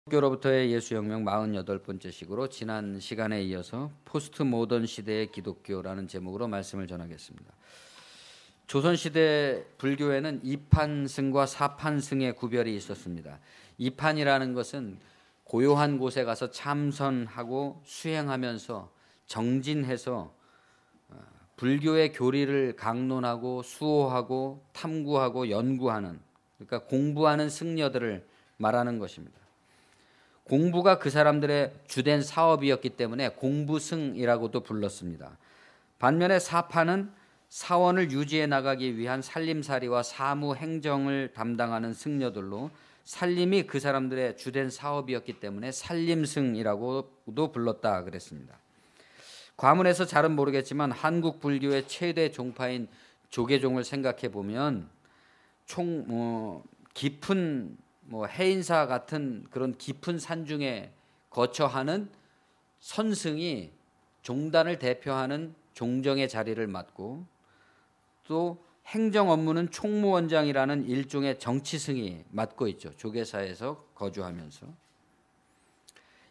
기독교로부터의 예수혁명 48번째 식으로 지난 시간에 이어서 포스트 모던 시대의 기독교라는 제목으로 말씀을 전하겠습니다. 조선시대 불교에는 이판승과 사판승의 구별이 있었습니다. 이판이라는 것은 고요한 곳에 가서 참선하고 수행하면서 정진해서 불교의 교리를 강론하고 수호하고 탐구하고 연구하는, 그러니까 공부하는 승려들을 말하는 것입니다. 공부가 그 사람들의 주된 사업이었기 때문에 공부승이라고도 불렀습니다. 반면에 사파는 사원을 유지해 나가기 위한 살림살이와 사무 행정을 담당하는 승려들로 살림이 그 사람들의 주된 사업이었기 때문에 살림승이라고도 불렀다 그랬습니다. 과문에서 잘은 모르겠지만 한국 불교의 최대 종파인 조계종을 생각해 보면 깊은 해인사 같은 그런 깊은 산중에 거처하는 선승이 종단을 대표하는 종정의 자리를 맡고, 또 행정 업무는 총무원장이라는 일종의 정치승이 맡고 있죠. 조계사에서 거주하면서.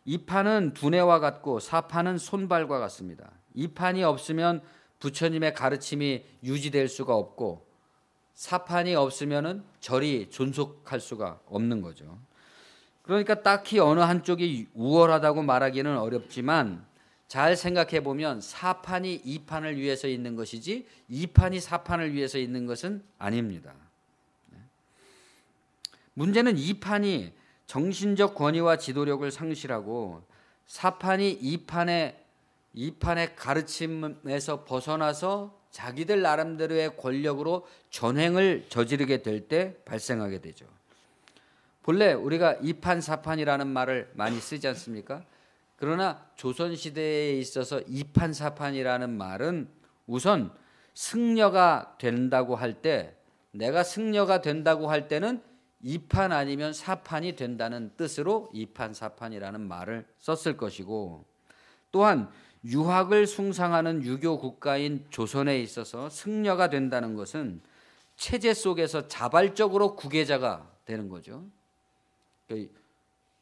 이판은 두뇌와 같고 사판은 손발과 같습니다. 이판이 없으면 부처님의 가르침이 유지될 수가 없고, 사판이 없으면은 절이 존속할 수가 없는 거죠. 그러니까 딱히 어느 한쪽이 우월하다고 말하기는 어렵지만, 잘 생각해 보면 사판이 이판을 위해서 있는 것이지 이판이 사판을 위해서 있는 것은 아닙니다. 문제는 이판이 정신적 권위와 지도력을 상실하고 사판이 이판의 가르침에서 벗어나서 자기들 나름대로의 권력으로 전횡을 저지르게 될 때 발생하게 되죠. 본래 우리가 이판 사판이라는 말을 많이 쓰지 않습니까? 그러나 조선시대에 있어서 이판 사판이라는 말은 우선 승려가 된다고 할 때, 내가 승려가 된다고 할 때는 이판 아니면 사판이 된다는 뜻으로 이판 사판이라는 말을 썼을 것이고, 또한 유학을 숭상하는 유교 국가인 조선에 있어서 승려가 된다는 것은 체제 속에서 자발적으로 구계자가 되는 거죠.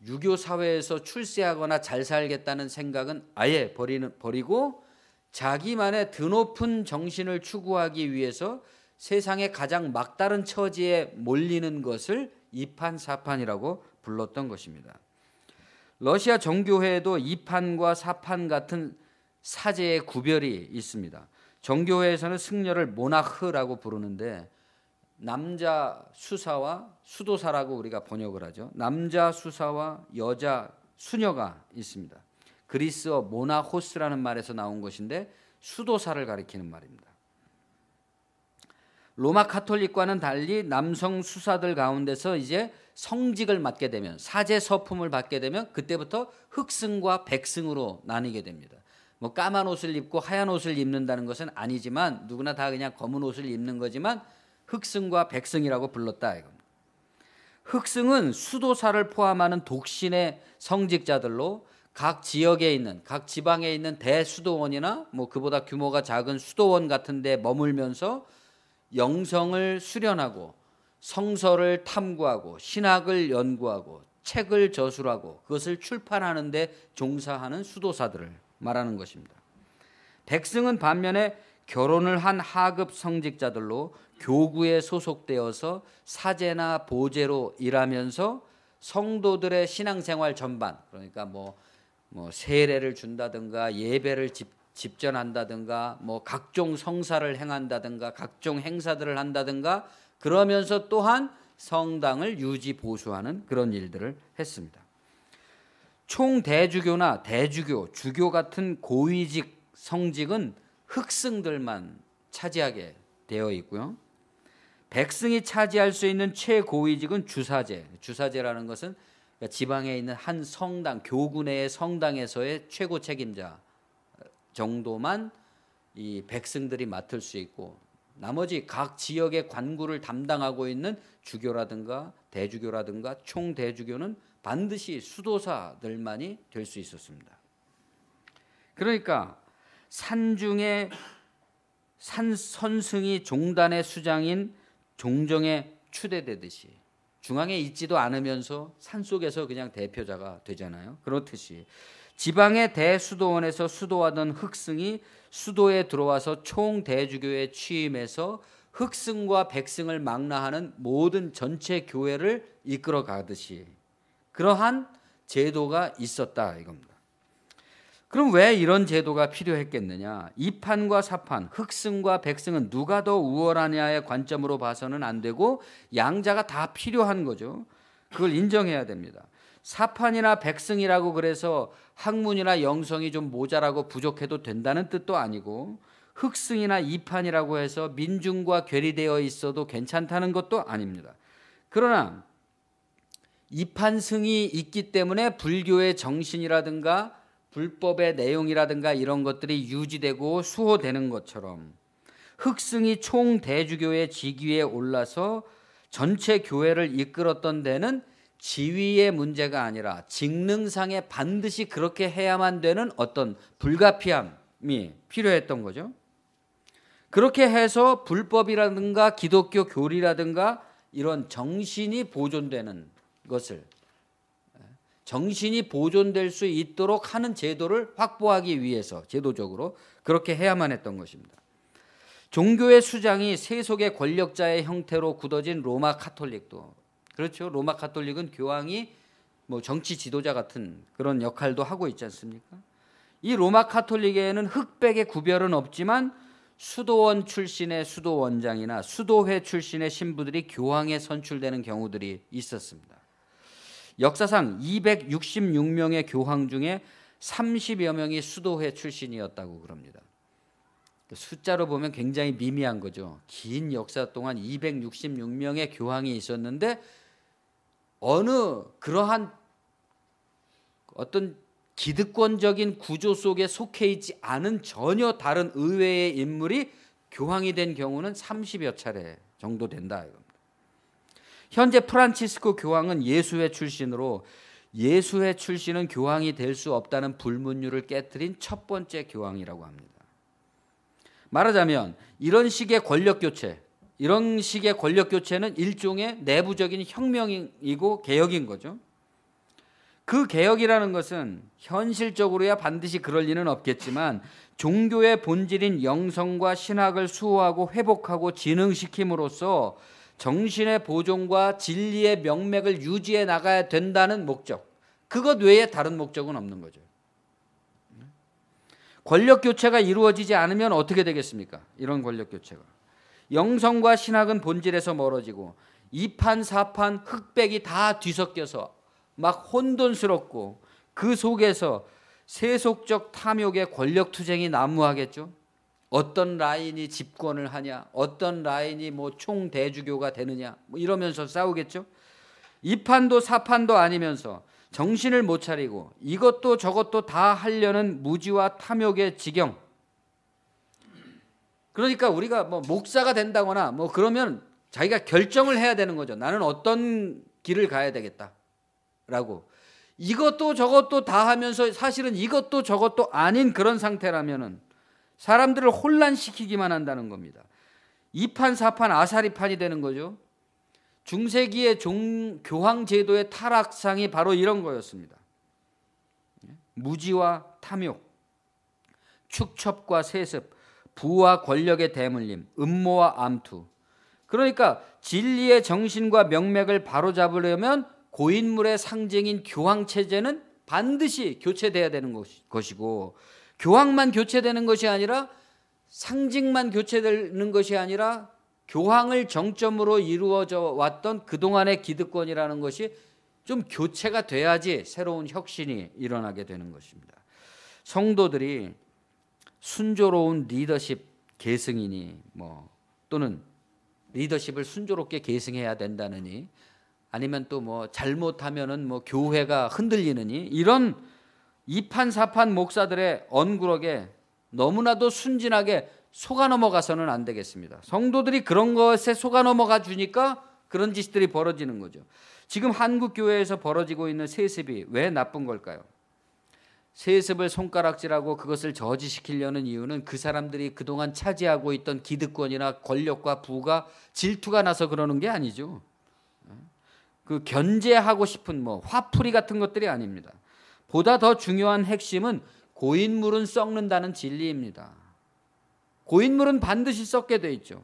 유교 사회에서 출세하거나 잘 살겠다는 생각은 아예 버리고 자기만의 드높은 정신을 추구하기 위해서 세상의 가장 막다른 처지에 몰리는 것을 이판사판이라고 불렀던 것입니다. 러시아 정교회에도 이판과 사판 같은 사제의 구별이 있습니다. 정교회에서는 승려를 모나흐라고 부르는데, 남자 수사와 수도사라고 우리가 번역을 하죠. 남자 수사와 여자 수녀가 있습니다. 그리스어 모나호스라는 말에서 나온 것인데 수도사를 가리키는 말입니다. 로마 카톨릭과는 달리 남성 수사들 가운데서 이제 성직을 맡게 되면, 사제 서품을 받게 되면 그때부터 흑승과 백승으로 나뉘게 됩니다. 까만 옷을 입고 하얀 옷을 입는다는 것은 아니지만, 누구나 다 그냥 검은 옷을 입는 거지만 흑승과 백승이라고 불렀다 이겁니다. 흑승은 수도사를 포함하는 독신의 성직자들로 각 지역에 있는, 각 지방에 있는 대수도원이나 그보다 규모가 작은 수도원 같은 데 머물면서 영성을 수련하고 성서를 탐구하고 신학을 연구하고 책을 저술하고 그것을 출판하는 데 종사하는 수도사들을 말하는 것입니다. 백승은 반면에 결혼을 한 하급 성직자들로 교구에 소속되어서 사제나 보제로 일하면서 성도들의 신앙생활 전반, 그러니까 세례를 준다든가 예배를 집전한다든가 각종 성사를 행한다든가 각종 행사들을 한다든가, 그러면서 또한 성당을 유지 보수하는 그런 일들을 했습니다. 총대주교나 대주교, 주교 같은 고위직 성직은 흑승들만 차지하게 되어 있고요. 백승이 차지할 수 있는 최고위직은 주사제. 주사제라는 것은 지방에 있는 한 성당, 교구 내의 성당에서의 최고 책임자 정도만 이 백승들이 맡을 수 있고, 나머지 각 지역의 관구를 담당하고 있는 주교라든가 대주교라든가 총대주교는 반드시 수도사들만이 될 수 있었습니다. 그러니까 산중에 선승이 종단의 수장인 종정에 추대되듯이 중앙에 있지도 않으면서 산속에서 그냥 대표자가 되잖아요. 그렇듯이 지방의 대수도원에서 수도하던 흑승이 수도에 들어와서 총대주교에 취임해서 흑승과 백승을 망라하는 모든 전체 교회를 이끌어 가듯이 그러한 제도가 있었다 이겁니다. 그럼 왜 이런 제도가 필요했겠느냐? 이판과 사판, 흑승과 백승은 누가 더 우월하냐의 관점으로 봐서는 안 되고 양자가 다 필요한 거죠. 그걸 인정해야 됩니다. 사판이나 백승이라고 그래서 학문이나 영성이 좀 모자라고 부족해도 된다는 뜻도 아니고 흑승이나 이판이라고 해서 민중과 괴리되어 있어도 괜찮다는 것도 아닙니다. 그러나 이판승이 있기 때문에 불교의 정신이라든가 불법의 내용이라든가 이런 것들이 유지되고 수호되는 것처럼 흑승이 총대주교의 직위에 올라서 전체 교회를 이끌었던 데는 지위의 문제가 아니라 직능상에 반드시 그렇게 해야만 되는 어떤 불가피함이 필요했던 거죠. 그렇게 해서 불법이라든가 기독교 교리라든가 이런 정신이 보존되는 것을 정신이 보존될 수 있도록 하는 제도를 확보하기 위해서 제도적으로 그렇게 해야만 했던 것입니다. 종교의 수장이 세속의 권력자의 형태로 굳어진 로마 카톨릭도 그렇죠. 로마 카톨릭은 교황이 뭐 정치 지도자 같은 그런 역할도 하고 있지 않습니까? 이 로마 카톨릭에는 흑백의 구별은 없지만 수도원 출신의 수도원장이나 수도회 출신의 신부들이 교황에 선출되는 경우들이 있었습니다. 역사상 266명의 교황 중에 30여 명이 수도회 출신이었다고 그럽니다. 숫자로 보면 굉장히 미미한 거죠. 긴 역사 동안 266명의 교황이 있었는데 어느 그러한 어떤 기득권적인 구조 속에 속해 있지 않은 전혀 다른 의외의 인물이 교황이 된 경우는 30여 차례 정도 된다. 현재 프란치스코 교황은 예수회 출신으로 예수회 출신은 교황이 될 수 없다는 불문율을 깨트린 첫 번째 교황이라고 합니다. 말하자면 이런 식의 권력 교체는 일종의 내부적인 혁명이고 개혁인 거죠. 그 개혁이라는 것은 현실적으로야 반드시 그럴 리는 없겠지만 종교의 본질인 영성과 신학을 수호하고 회복하고 진흥시킴으로써 정신의 보존과 진리의 명맥을 유지해 나가야 된다는 목적, 그것 외에 다른 목적은 없는 거죠. 권력 교체가 이루어지지 않으면 어떻게 되겠습니까? 이런 권력 교체가 영성과 신학은 본질에서 멀어지고 이판 사판 흑백이 다 뒤섞여서 막 혼돈스럽고 그 속에서 세속적 탐욕의 권력 투쟁이 난무하겠죠. 어떤 라인이 집권을 하냐, 어떤 라인이 뭐 총대주교가 되느냐, 뭐 이러면서 싸우겠죠. 이판도 사판도 아니면서 정신을 못 차리고 이것도 저것도 다 하려는 무지와 탐욕의 지경. 그러니까 우리가 뭐 목사가 된다거나 뭐 그러면 자기가 결정을 해야 되는 거죠. 나는 어떤 길을 가야 되겠다라고. 이것도 저것도 다 하면서 사실은 이것도 저것도 아닌 그런 상태라면은 사람들을 혼란시키기만 한다는 겁니다. 이판 사판 아사리판이 되는 거죠. 중세기의 교황 제도의 타락상이 바로 이런 거였습니다. 무지와 탐욕, 축첩과 세습, 부와 권력의 대물림, 음모와 암투. 그러니까 진리의 정신과 명맥을 바로잡으려면 고인물의 상징인 교황 체제는 반드시 교체돼야 되는 것이고, 교황만 교체되는 것이 아니라 상징만 교체되는 것이 아니라 교황을 정점으로 이루어져 왔던 그동안의 기득권이라는 것이 좀 교체가 돼야지 새로운 혁신이 일어나게 되는 것입니다. 성도들이 순조로운 리더십 계승이니 또는 리더십을 순조롭게 계승해야 된다느니 아니면 또 잘못하면은 교회가 흔들리느니 이런 이판사판 목사들의 언구럭에 너무나도 순진하게 속아 넘어가서는 안 되겠습니다. 성도들이 그런 것에 속아 넘어가 주니까 그런 짓들이 벌어지는 거죠. 지금 한국 교회에서 벌어지고 있는 세습이 왜 나쁜 걸까요? 세습을 손가락질하고 그것을 저지시키려는 이유는 그 사람들이 그동안 차지하고 있던 기득권이나 권력과 부가 질투가 나서 그러는 게 아니죠. 그 견제하고 싶은 뭐 화풀이 같은 것들이 아닙니다. 보다 더 중요한 핵심은 고인물은 썩는다는 진리입니다. 고인물은 반드시 썩게 돼 있죠.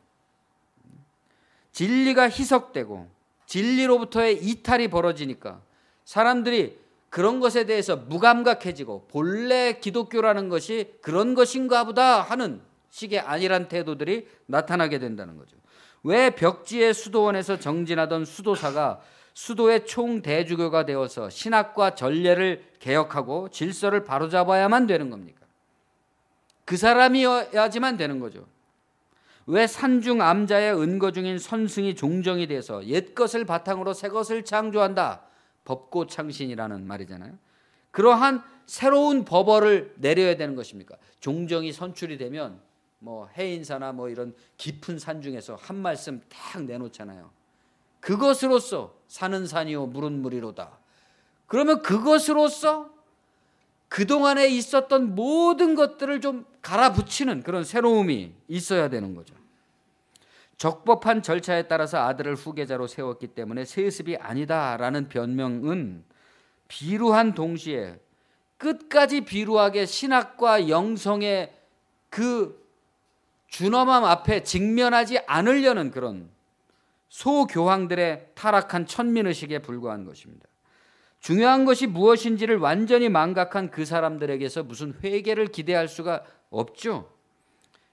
진리가 희석되고 진리로부터의 이탈이 벌어지니까 사람들이 그런 것에 대해서 무감각해지고 본래 기독교라는 것이 그런 것인가 보다 하는 식의 안일한 태도들이 나타나게 된다는 거죠. 왜 벽지의 수도원에서 정진하던 수도사가 수도의 총대주교가 되어서 신학과 전례를 개혁하고 질서를 바로잡아야만 되는 겁니까? 그 사람이어야지만 되는 거죠. 왜 산중 암자의 은거 중인 선승이 종정이 돼서 옛것을 바탕으로 새것을 창조한다. 법고창신이라는 말이잖아요. 그러한 새로운 법어를 내려야 되는 것입니까? 종정이 선출이 되면 뭐 해인사나 뭐 이런 깊은 산 중에서 한 말씀 딱 내놓잖아요. 그것으로서 산은 산이요 물은 물이로다. 그러면 그것으로서 그동안에 있었던 모든 것들을 좀 갈아붙이는 그런 새로움이 있어야 되는 거죠. 적법한 절차에 따라서 아들을 후계자로 세웠기 때문에 세습이 아니다라는 변명은 비루한 동시에 끝까지 비루하게 신학과 영성의 그 준엄함 앞에 직면하지 않으려는 그런 소교황들의 타락한 천민의식에 불과한 것입니다. 중요한 것이 무엇인지를 완전히 망각한 그 사람들에게서 무슨 회개를 기대할 수가 없죠.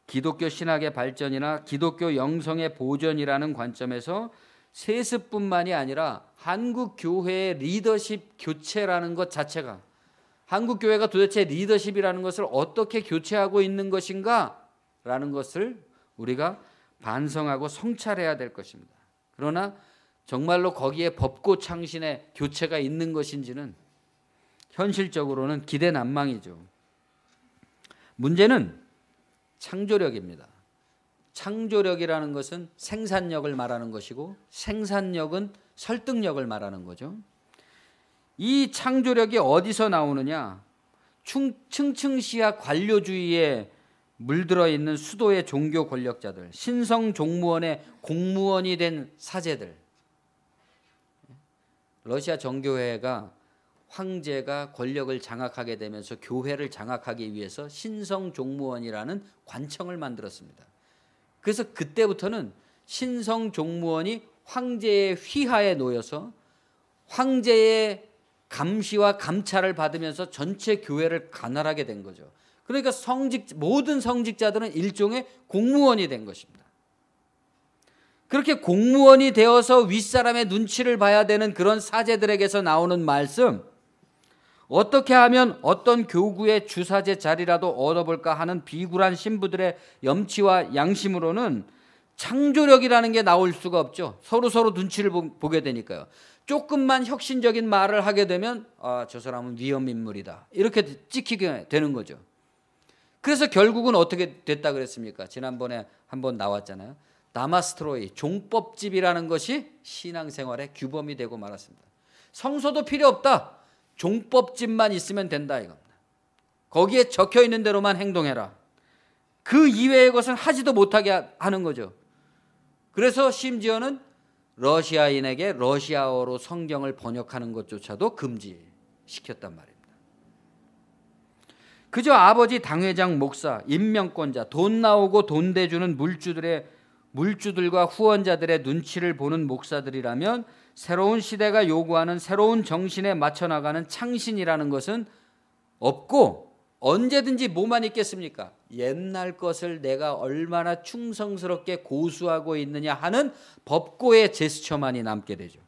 기독교 신학의 발전이나 기독교 영성의 보존이라는 관점에서 세습뿐만이 아니라 한국 교회의 리더십 교체라는 것 자체가, 한국 교회가 도대체 리더십이라는 것을 어떻게 교체하고 있는 것인가 라는 것을 우리가 반성하고 성찰해야 될 것입니다. 그러나 정말로 거기에 법고창신의 교체가 있는 것인지는 현실적으로는 기대난망이죠. 문제는 창조력입니다. 창조력이라는 것은 생산력을 말하는 것이고 생산력은 설득력을 말하는 거죠. 이 창조력이 어디서 나오느냐? 층층시야 관료주의에 물들어 있는 수도의 종교 권력자들, 신성 종무원의 공무원이 된 사제들. 러시아 정교회가 황제가 권력을 장악하게 되면서 교회를 장악하기 위해서 신성 종무원이라는 관청을 만들었습니다. 그래서 그때부터는 신성 종무원이 황제의 휘하에 놓여서 황제의 감시와 감찰을 받으면서 전체 교회를 관할하게 된 거죠. 그러니까 모든 성직자들은 일종의 공무원이 된 것입니다. 그렇게 공무원이 되어서 윗사람의 눈치를 봐야 되는 그런 사제들에게서 나오는 말씀, 어떻게 하면 어떤 교구의 주사제 자리라도 얻어볼까 하는 비굴한 신부들의 염치와 양심으로는 창조력이라는 게 나올 수가 없죠. 서로 눈치를 보게 되니까요. 조금만 혁신적인 말을 하게 되면 저 사람은 위험인물이다, 이렇게 찍히게 되는 거죠. 그래서 결국은 어떻게 됐다 그랬습니까? 지난번에 한번 나왔잖아요. 다마스트로이 종법집이라는 것이 신앙생활의 규범이 되고 말았습니다. 성서도 필요 없다. 종법집만 있으면 된다 이겁니다. 거기에 적혀 있는 대로만 행동해라. 그 이외의 것은 하지도 못하게 하는 거죠. 그래서 심지어는 러시아인에게 러시아어로 성경을 번역하는 것조차도 금지시켰단 말입니다. 그저 아버지 당회장 목사, 임명권자, 돈 나오고 돈 대주는 물주들과 후원자들의 눈치를 보는 목사들이라면 새로운 시대가 요구하는 새로운 정신에 맞춰 나가는 창신이라는 것은 없고, 언제든지 뭐만 있겠습니까? 옛날 것을 내가 얼마나 충성스럽게 고수하고 있느냐 하는 법고의 제스처만이 남게 되죠.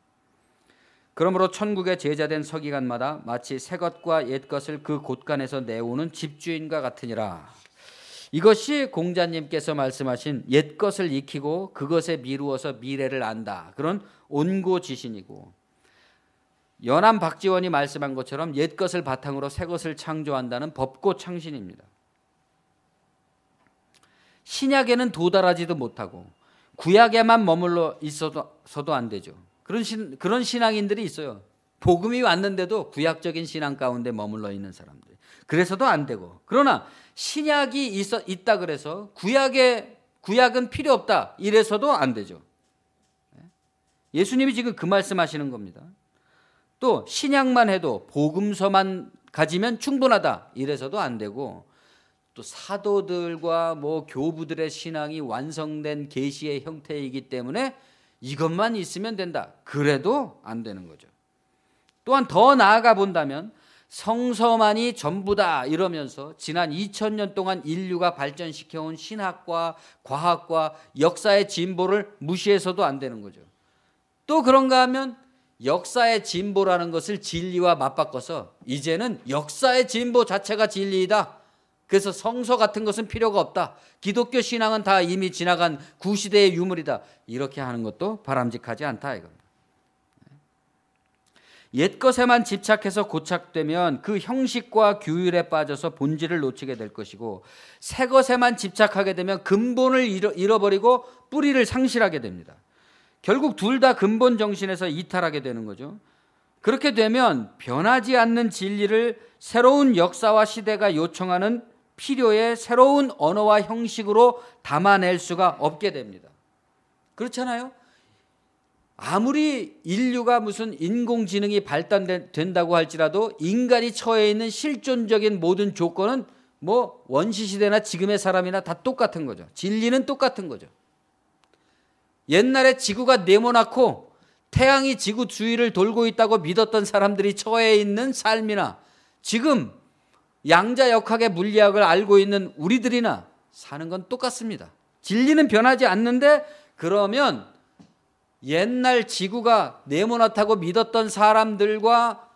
그러므로 천국에 제자된 서기관마다 마치 새것과 옛것을 그 곳간에서 내오는 집주인과 같으니라. 이것이 공자님께서 말씀하신 옛것을 익히고 그것에 미루어서 미래를 안다, 그런 온고지신이고, 연암 박지원이 말씀한 것처럼 옛것을 바탕으로 새것을 창조한다는 법고창신입니다. 신약에는 도달하지도 못하고 구약에만 머물러 있어서도 안 되죠. 그런 신앙인들이 있어요. 복음이 왔는데도 구약적인 신앙 가운데 머물러 있는 사람들. 그래서도 안 되고, 그러나 신약이 있다 그래서 구약은 필요 없다 이래서도 안 되죠. 예수님이 지금 그 말씀하시는 겁니다. 또 신약만 해도 복음서만 가지면 충분하다 이래서도 안 되고, 또 사도들과 뭐 교부들의 신앙이 완성된 계시의 형태이기 때문에 이것만 있으면 된다, 그래도 안 되는 거죠. 또한 더 나아가 본다면 성서만이 전부다 이러면서 지난 2000년 동안 인류가 발전시켜온 신학과 과학과 역사의 진보를 무시해서도 안 되는 거죠. 또 그런가 하면 역사의 진보라는 것을 진리와 맞바꿔서 이제는 역사의 진보 자체가 진리이다, 그래서 성서 같은 것은 필요가 없다, 기독교 신앙은 다 이미 지나간 구시대의 유물이다, 이렇게 하는 것도 바람직하지 않다 이겁니다. 옛것에만 집착해서 고착되면 그 형식과 규율에 빠져서 본질을 놓치게 될 것이고, 새것에만 집착하게 되면 근본을 잃어버리고 뿌리를 상실하게 됩니다. 결국 둘 다 근본 정신에서 이탈하게 되는 거죠. 그렇게 되면 변하지 않는 진리를 새로운 역사와 시대가 요청하는 필요의 새로운 언어와 형식으로 담아낼 수가 없게 됩니다. 그렇잖아요? 아무리 인류가 무슨 인공지능이 발달된다고 할지라도 인간이 처해 있는 실존적인 모든 조건은 뭐 원시시대나 지금의 사람이나 다 똑같은 거죠. 진리는 똑같은 거죠. 옛날에 지구가 네모나고 태양이 지구 주위를 돌고 있다고 믿었던 사람들이 처해 있는 삶이나 지금 양자역학의 물리학을 알고 있는 우리들이나 사는 건 똑같습니다. 진리는 변하지 않는데, 그러면 옛날 지구가 네모나다고 믿었던 사람들과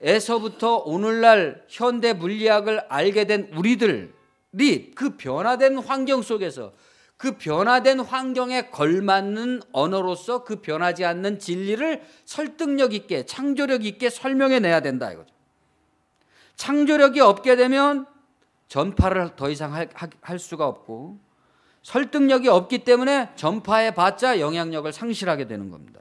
에서부터 오늘날 현대 물리학을 알게 된 우리들이 그 변화된 환경 속에서 그 변화된 환경에 걸맞는 언어로서 그 변하지 않는 진리를 설득력 있게 창조력 있게 설명해내야 된다 이거죠. 창조력이 없게 되면 전파를 더 이상 할 수가 없고, 설득력이 없기 때문에 전파해봤자 영향력을 상실하게 되는 겁니다.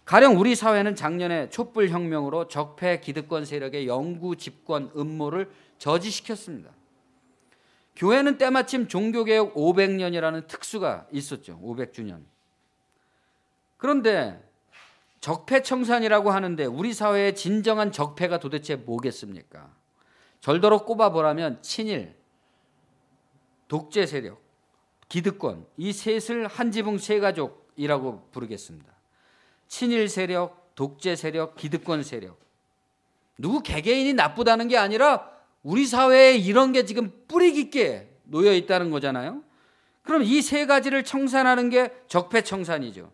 가령 우리 사회는 작년에 촛불혁명으로 적폐 기득권 세력의 영구 집권 음모를 저지시켰습니다. 교회는 때마침 종교개혁 500년이라는 특수가 있었죠. 500주년. 그런데 적폐청산이라고 하는데 우리 사회의 진정한 적폐가 도대체 뭐겠습니까? 절더러 꼽아보라면 친일, 독재 세력, 기득권, 이 셋을 한 지붕 세 가족이라고 부르겠습니다. 친일 세력, 독재 세력, 기득권 세력. 누구 개개인이 나쁘다는 게 아니라 우리 사회에 이런 게 지금 뿌리 깊게 놓여 있다는 거잖아요. 그럼 이 세 가지를 청산하는 게 적폐청산이죠.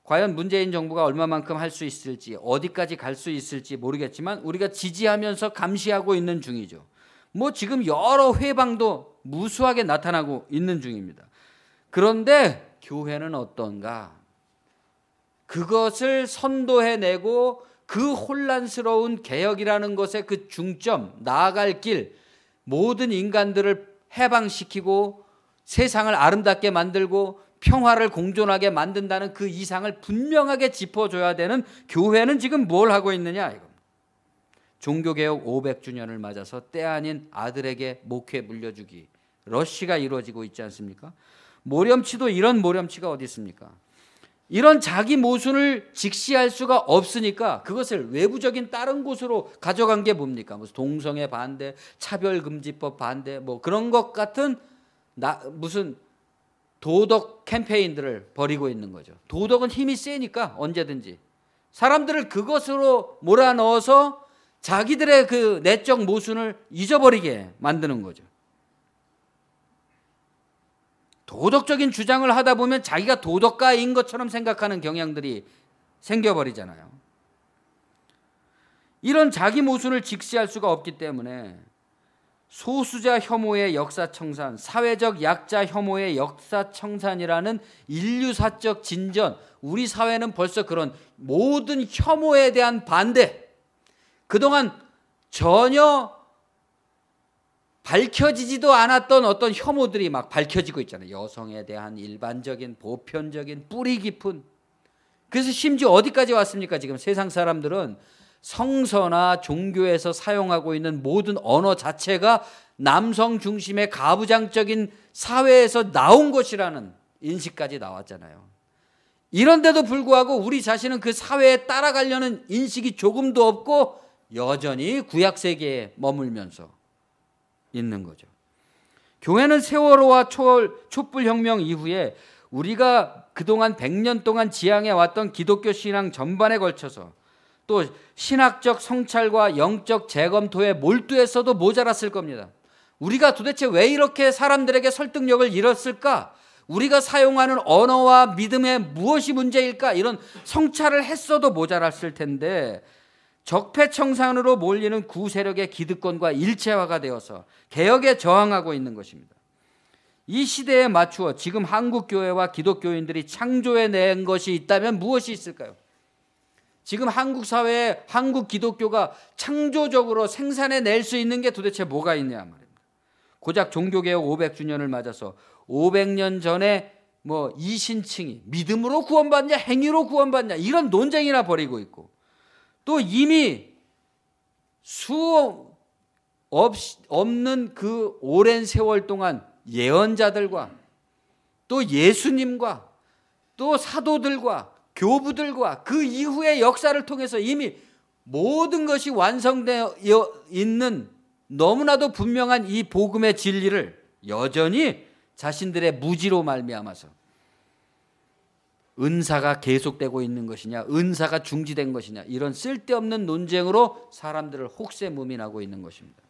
과연 문재인 정부가 얼마만큼 할 수 있을지, 어디까지 갈 수 있을지 모르겠지만 우리가 지지하면서 감시하고 있는 중이죠. 뭐 지금 여러 회방도 무수하게 나타나고 있는 중입니다. 그런데 교회는 어떤가? 그것을 선도해내고 그 혼란스러운 개혁이라는 것의 그 중점, 나아갈 길, 모든 인간들을 해방시키고 세상을 아름답게 만들고 평화를 공존하게 만든다는 그 이상을 분명하게 짚어줘야 되는 교회는 지금 뭘 하고 있느냐 이겁니다. 종교개혁 500주년을 맞아서 때 아닌 아들에게 목회 물려주기, 러쉬가 이루어지고 있지 않습니까? 모렴치도 이런 모렴치가 어디 있습니까? 이런 자기 모순을 직시할 수가 없으니까 그것을 외부적인 다른 곳으로 가져간 게 뭡니까? 무슨 동성애 반대, 차별금지법 반대, 뭐 그런 것 같은 무슨 도덕 캠페인들을 벌이고 있는 거죠. 도덕은 힘이 세니까 언제든지 사람들을 그것으로 몰아넣어서 자기들의 그 내적 모순을 잊어버리게 만드는 거죠. 도덕적인 주장을 하다 보면 자기가 도덕가인 것처럼 생각하는 경향들이 생겨버리잖아요. 이런 자기 모순을 직시할 수가 없기 때문에 소수자 혐오의 역사청산, 사회적 약자 혐오의 역사청산이라는 인류사적 진전, 우리 사회는 벌써 그런 모든 혐오에 대한 반대, 그동안 전혀 밝혀지지도 않았던 어떤 혐오들이 막 밝혀지고 있잖아요. 여성에 대한 일반적인 보편적인 뿌리 깊은. 그래서 심지어 어디까지 왔습니까? 지금 세상 사람들은 성서나 종교에서 사용하고 있는 모든 언어 자체가 남성 중심의 가부장적인 사회에서 나온 것이라는 인식까지 나왔잖아요. 이런데도 불구하고 우리 자신은 그 사회에 따라가려는 인식이 조금도 없고 여전히 구약 세계에 머물면서 있는 거죠. 교회는 세월호와 촛불혁명 이후에 우리가 그동안 100년 동안 지향해 왔던 기독교 신앙 전반에 걸쳐서 또 신학적 성찰과 영적 재검토에 몰두해서도 모자랐을 겁니다. 우리가 도대체 왜 이렇게 사람들에게 설득력을 잃었을까? 우리가 사용하는 언어와 믿음에 무엇이 문제일까? 이런 성찰을 했어도 모자랐을 텐데 적폐청산으로 몰리는 구세력의 기득권과 일체화가 되어서 개혁에 저항하고 있는 것입니다. 이 시대에 맞추어 지금 한국 교회와 기독교인들이 창조해낸 것이 있다면 무엇이 있을까요? 지금 한국 사회에 한국 기독교가 창조적으로 생산해낼 수 있는 게 도대체 뭐가 있냐 말입니다. 고작 종교개혁 500주년을 맞아서 500년 전에 이신층이 믿음으로 구원받냐 행위로 구원받냐 이런 논쟁이나 벌이고 있고, 또 이미 수 없는 그 오랜 세월 동안 예언자들과 또 예수님과 또 사도들과 교부들과 그 이후의 역사를 통해서 이미 모든 것이 완성되어 있는 너무나도 분명한 이 복음의 진리를 여전히 자신들의 무지로 말미암아서 은사가 계속되고 있는 것이냐, 은사가 중지된 것이냐, 이런 쓸데없는 논쟁으로 사람들을 혹세무민하고 있는 것입니다.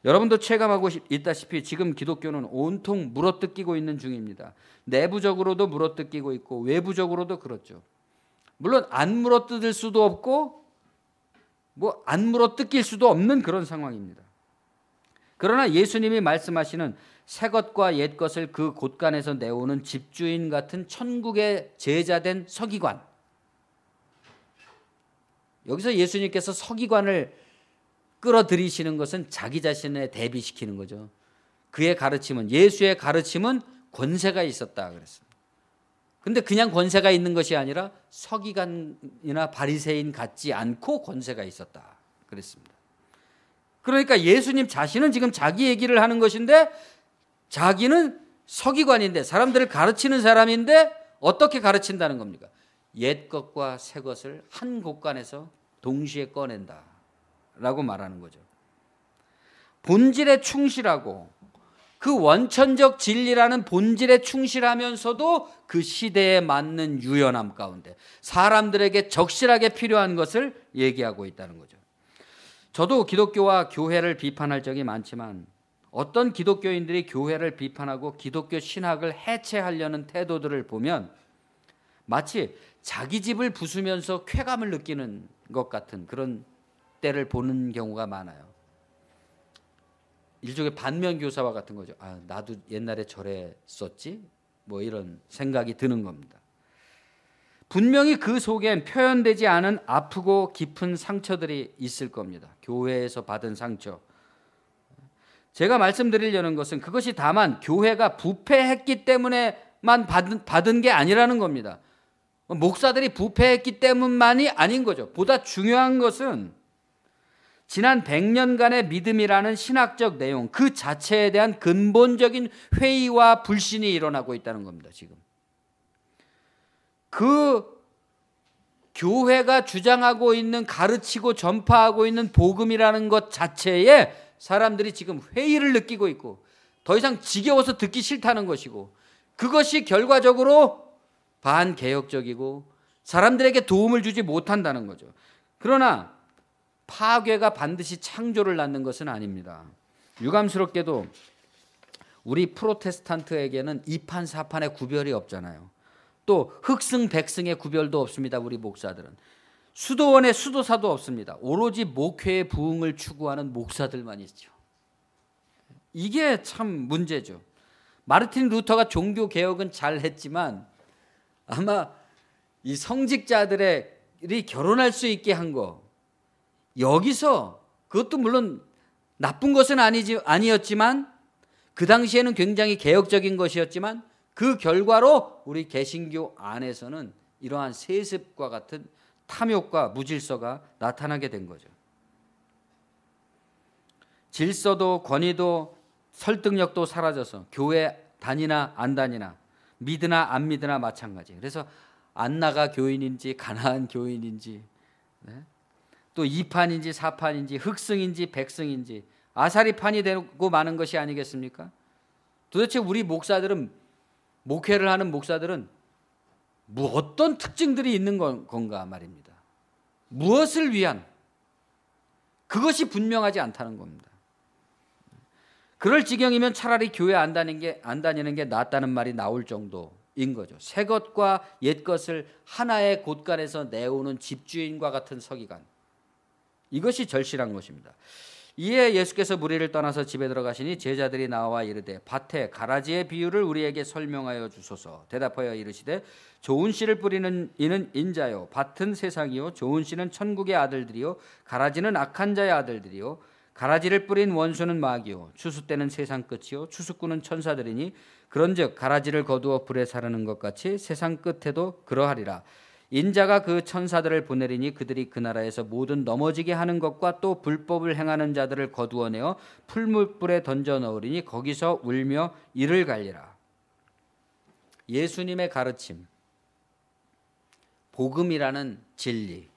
여러분도 체감하고 있다시피 지금 기독교는 온통 물어뜯기고 있는 중입니다. 내부적으로도 물어뜯기고 있고 외부적으로도 그렇죠. 물론 안 물어뜯을 수도 없고 안 물어뜯길 수도 없는 그런 상황입니다. 그러나 예수님이 말씀하시는 새 것과 옛 것을 그 곳간에서 내오는 집주인 같은 천국의 제자된 서기관, 여기서 예수님께서 서기관을 끌어들이시는 것은 자기 자신에 대비시키는 거죠. 그의 가르침은, 예수의 가르침은 권세가 있었다 그랬습니다. 근데 그냥 권세가 있는 것이 아니라 서기관이나 바리새인 같지 않고 권세가 있었다 그랬습니다. 그러니까 예수님 자신은 지금 자기 얘기를 하는 것인데 자기는 서기관인데 사람들을 가르치는 사람인데 어떻게 가르친다는 겁니까? 옛 것과 새 것을 한 곳간에서 동시에 꺼낸다 라고 말하는 거죠. 본질에 충실하고 그 원천적 진리라는 본질에 충실하면서도 그 시대에 맞는 유연함 가운데 사람들에게 적실하게 필요한 것을 얘기하고 있다는 거죠. 저도 기독교와 교회를 비판할 적이 많지만 어떤 기독교인들이 교회를 비판하고 기독교 신학을 해체하려는 태도들을 보면 마치 자기 집을 부수면서 쾌감을 느끼는 것 같은 그런 때를 보는 경우가 많아요. 일종의 반면교사와 같은 거죠. 나도 옛날에 저랬었지? 이런 생각이 드는 겁니다. 분명히 그 속엔 표현되지 않은 아프고 깊은 상처들이 있을 겁니다. 교회에서 받은 상처. 제가 말씀드리려는 것은 그것이 다만 교회가 부패했기 때문에만 받은 게 아니라는 겁니다. 목사들이 부패했기 때문만이 아닌 거죠. 보다 중요한 것은 지난 100년간의 믿음이라는 신학적 내용 그 자체에 대한 근본적인 회의와 불신이 일어나고 있다는 겁니다. 지금 그 교회가 주장하고 있는, 가르치고 전파하고 있는 복음이라는 것 자체에 사람들이 지금 회의를 느끼고 있고 더 이상 지겨워서 듣기 싫다는 것이고, 그것이 결과적으로 반개혁적이고 사람들에게 도움을 주지 못한다는 거죠. 그러나 파괴가 반드시 창조를 낳는 것은 아닙니다. 유감스럽게도 우리 프로테스탄트에게는 이판사판의 구별이 없잖아요. 또 흑승 백승의 구별도 없습니다. 우리 목사들은 수도원의 수도사도 없습니다. 오로지 목회의 부흥을 추구하는 목사들만 있죠. 이게 참 문제죠. 마르틴 루터가 종교 개혁은 잘했지만 아마 이 성직자들이 결혼할 수 있게 한 거, 여기서 그것도 물론 나쁜 것은 아니었지만 그 당시에는 굉장히 개혁적인 것이었지만 그 결과로 우리 개신교 안에서는 이러한 세습과 같은 탐욕과 무질서가 나타나게 된 거죠. 질서도 권위도 설득력도 사라져서 교회 다니나 안 다니나 믿으나 안 믿으나 마찬가지. 그래서 안나가 교인인지 가나안 교인인지, 네? 또 2판인지 4판인지 흑승인지 백승인지 아사리판이 되고 마는 것이 아니겠습니까? 도대체 우리 목사들은, 목회를 하는 목사들은 어떤 특징들이 있는 건가 말입니다. 무엇을 위한, 그것이 분명하지 않다는 겁니다. 그럴 지경이면 차라리 교회 안 다니는 게 낫다는 말이 나올 정도인 거죠. 새 것과 옛 것을 하나의 곳간에서 내오는 집주인과 같은 서기관, 이것이 절실한 것입니다. 이에 예수께서 무리를 떠나서 집에 들어가시니 제자들이 나와 이르되 밭에 가라지의 비유를 우리에게 설명하여 주소서. 대답하여 이르시되 좋은 씨를 뿌리는 이는 인자요 밭은 세상이요 좋은 씨는 천국의 아들들이요 가라지는 악한 자의 아들들이요 가라지를 뿌린 원수는 마귀요 추수 때는 세상 끝이요 추수꾼은 천사들이니 그런즉 가라지를 거두어 불에 사르는 것 같이 세상 끝에도 그러하리라. 인자가 그 천사들을 보내리니 그들이 그 나라에서 모든 넘어지게 하는 것과 또 불법을 행하는 자들을 거두어내어 풀무불에 던져 넣으리니 거기서 울며 이를 갈리라. 예수님의 가르침, 복음이라는 진리,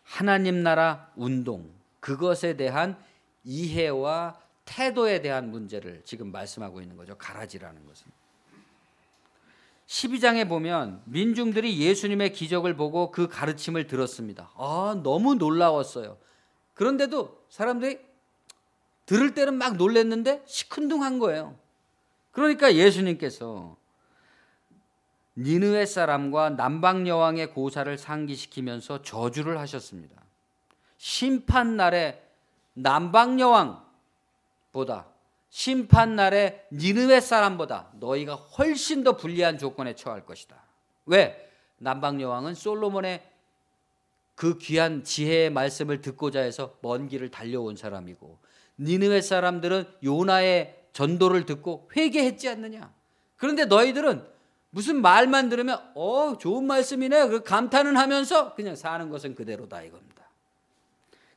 하나님 나라 운동, 그것에 대한 이해와 태도에 대한 문제를 지금 말씀하고 있는 거죠. 가라지라는 것은. 12장에 보면 민중들이 예수님의 기적을 보고 그 가르침을 들었습니다. 너무 놀라웠어요. 그런데도 사람들이 들을 때는 막 놀랐는데 시큰둥한 거예요. 그러니까 예수님께서 니느웨 사람과 남방 여왕의 고사를 상기시키면서 저주를 하셨습니다. 심판날에 남방 여왕보다, 심판날에 니느웨 사람보다 너희가 훨씬 더 불리한 조건에 처할 것이다. 왜? 남방 여왕은 솔로몬의 그 귀한 지혜의 말씀을 듣고자 해서 먼 길을 달려온 사람이고, 니느웨 사람들은 요나의 전도를 듣고 회개했지 않느냐. 그런데 너희들은 무슨 말만 들으면 좋은 말씀이네, 그 감탄은 하면서 그냥 사는 것은 그대로다 이겁니다.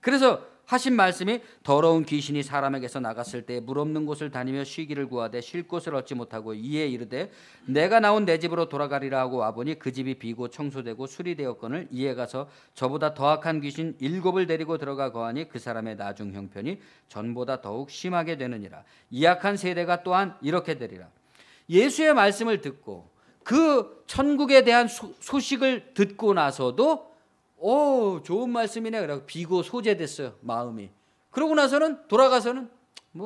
그래서 하신 말씀이 더러운 귀신이 사람에게서 나갔을 때 물 없는 곳을 다니며 쉬기를 구하되 쉴 곳을 얻지 못하고 이에 이르되 내가 나온 내 집으로 돌아가리라 하고 와보니 그 집이 비고 청소되고 수리되었거늘 이에 가서 저보다 더 악한 귀신 7을 데리고 들어가 거하니 그 사람의 나중 형편이 전보다 더욱 심하게 되느니라. 이 악한 세대가 또한 이렇게 되리라. 예수의 말씀을 듣고 그 천국에 대한 소식을 듣고 나서도 좋은 말씀이네. 그러고 비고 소재됐어요, 마음이. 그러고 나서는 돌아가서는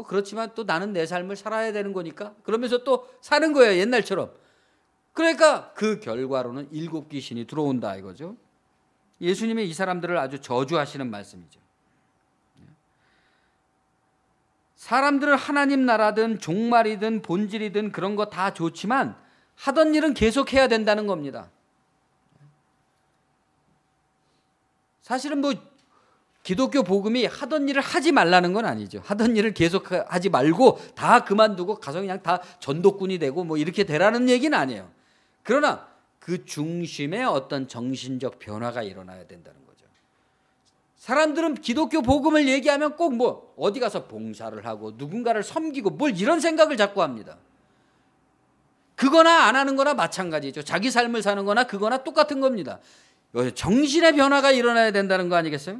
그렇지만 또 나는 내 삶을 살아야 되는 거니까 그러면서 또 사는 거예요, 옛날처럼. 그러니까 그 결과로는 7 귀신이 들어온다 이거죠. 예수님이 이 사람들을 아주 저주하시는 말씀이죠. 사람들은 하나님 나라든 종말이든 본질이든 그런 거 다 좋지만 하던 일은 계속해야 된다는 겁니다. 사실은 기독교 복음이 하던 일을 하지 말라는 건 아니죠. 하던 일을 계속하지 말고 다 그만두고 가서 그냥 다 전도꾼이 되고 이렇게 되라는 얘기는 아니에요. 그러나 그 중심에 어떤 정신적 변화가 일어나야 된다는 거죠. 사람들은 기독교 복음을 얘기하면 꼭 어디 가서 봉사를 하고 누군가를 섬기고 이런 생각을 자꾸 합니다. 그거나 안 하는 거나 마찬가지죠. 자기 삶을 사는 거나 그거나 똑같은 겁니다. 정신의 변화가 일어나야 된다는 거 아니겠어요?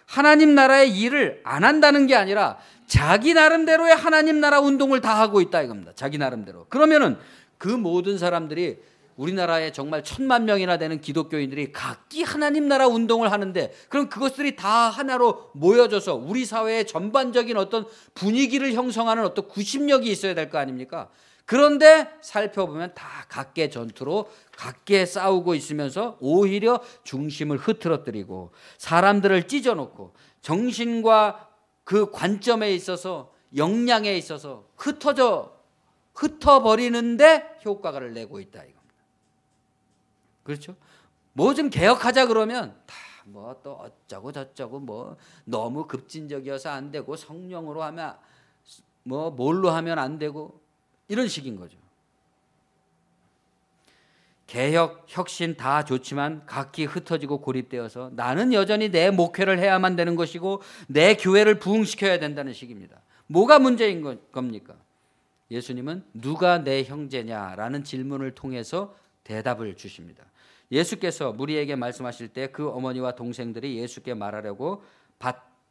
하나님 나라의 일을 안 한다는 게 아니라 자기 나름대로의 하나님 나라 운동을 다 하고 있다 이겁니다. 자기 나름대로. 그러면은 그 모든 사람들이 우리나라에 정말 1000만 명이나 되는 기독교인들이 각기 하나님 나라 운동을 하는데, 그럼 그것들이 다 하나로 모여져서 우리 사회의 전반적인 어떤 분위기를 형성하는 어떤 구심력이 있어야 될 거 아닙니까? 그런데 살펴보면 다 각계 전투로 각계 싸우고 있으면서 오히려 중심을 흐트러뜨리고 사람들을 찢어놓고 정신과 그 관점에 있어서 역량에 있어서 흩어버리는데 효과를 내고 있다 이겁니다. 그렇죠? 좀 개혁하자 그러면 다 또 어쩌고 저쩌고 너무 급진적이어서 안 되고 성령으로 하면 뭘로 하면 안 되고 이런 식인 거죠. 개혁, 혁신 다 좋지만 각기 흩어지고 고립되어서 나는 여전히 내 목회를 해야만 되는 것이고 내 교회를 부흥시켜야 된다는 식입니다. 뭐가 문제인 겁니까? 예수님은 누가 내 형제냐라는 질문을 통해서 대답을 주십니다. 예수께서 무리에게 말씀하실 때 그 어머니와 동생들이 예수께 말하려고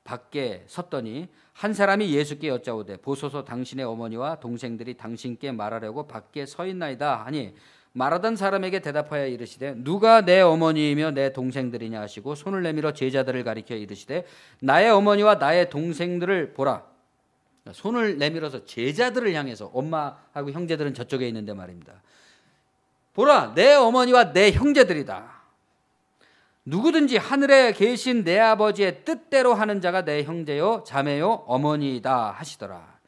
밖에 섰더니 한 사람이 예수께 여짜오되 보소서 당신의 어머니와 동생들이 당신께 말하려고 밖에 서 있나이다 하니 말하던 사람에게 대답하여 이르시되 누가 내 어머니이며 내 동생들이냐 하시고 손을 내밀어 제자들을 가리켜 이르시되 나의 어머니와 나의 동생들을 보라. 손을 내밀어서 제자들을 향해서, 엄마하고 형제들은 저쪽에 있는데 말입니다. 보라, 내 어머니와 내 형제들이다. 누구든지 하늘에 계신 내 아버지의 뜻대로 하는 자가 내 형제요 자매요 어머니이다 하시더라.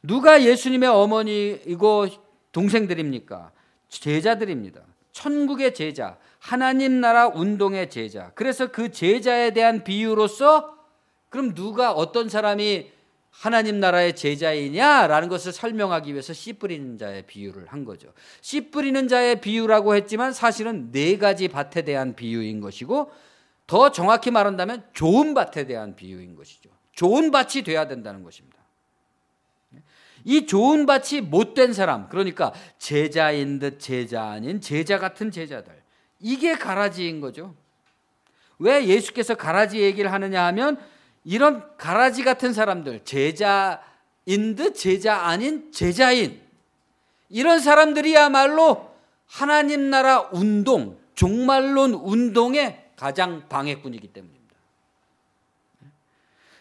누가 예수님의 어머니이고 동생들입니까? 제자들입니다. 천국의 제자, 하나님 나라 운동의 제자. 그래서 그 제자에 대한 비유로서 그럼 누가, 어떤 사람이 하나님 나라의 제자이냐라는 것을 설명하기 위해서 씨 뿌리는 자의 비유를 한 거죠. 씨 뿌리는 자의 비유라고 했지만 사실은 4가지 밭에 대한 비유인 것이고, 더 정확히 말한다면 좋은 밭에 대한 비유인 것이죠. 좋은 밭이 돼야 된다는 것입니다. 이 좋은 밭이 못된 사람, 그러니까 제자인 듯 제자 아닌 제자 같은 제자들, 이게 가라지인 거죠. 왜 예수께서 가라지 얘기를 하느냐 하면 이런 가라지 같은 사람들, 제자인 듯 제자 아닌 제자인, 이런 사람들이야말로 하나님 나라 운동, 종말론 운동의 가장 방해꾼이기 때문입니다.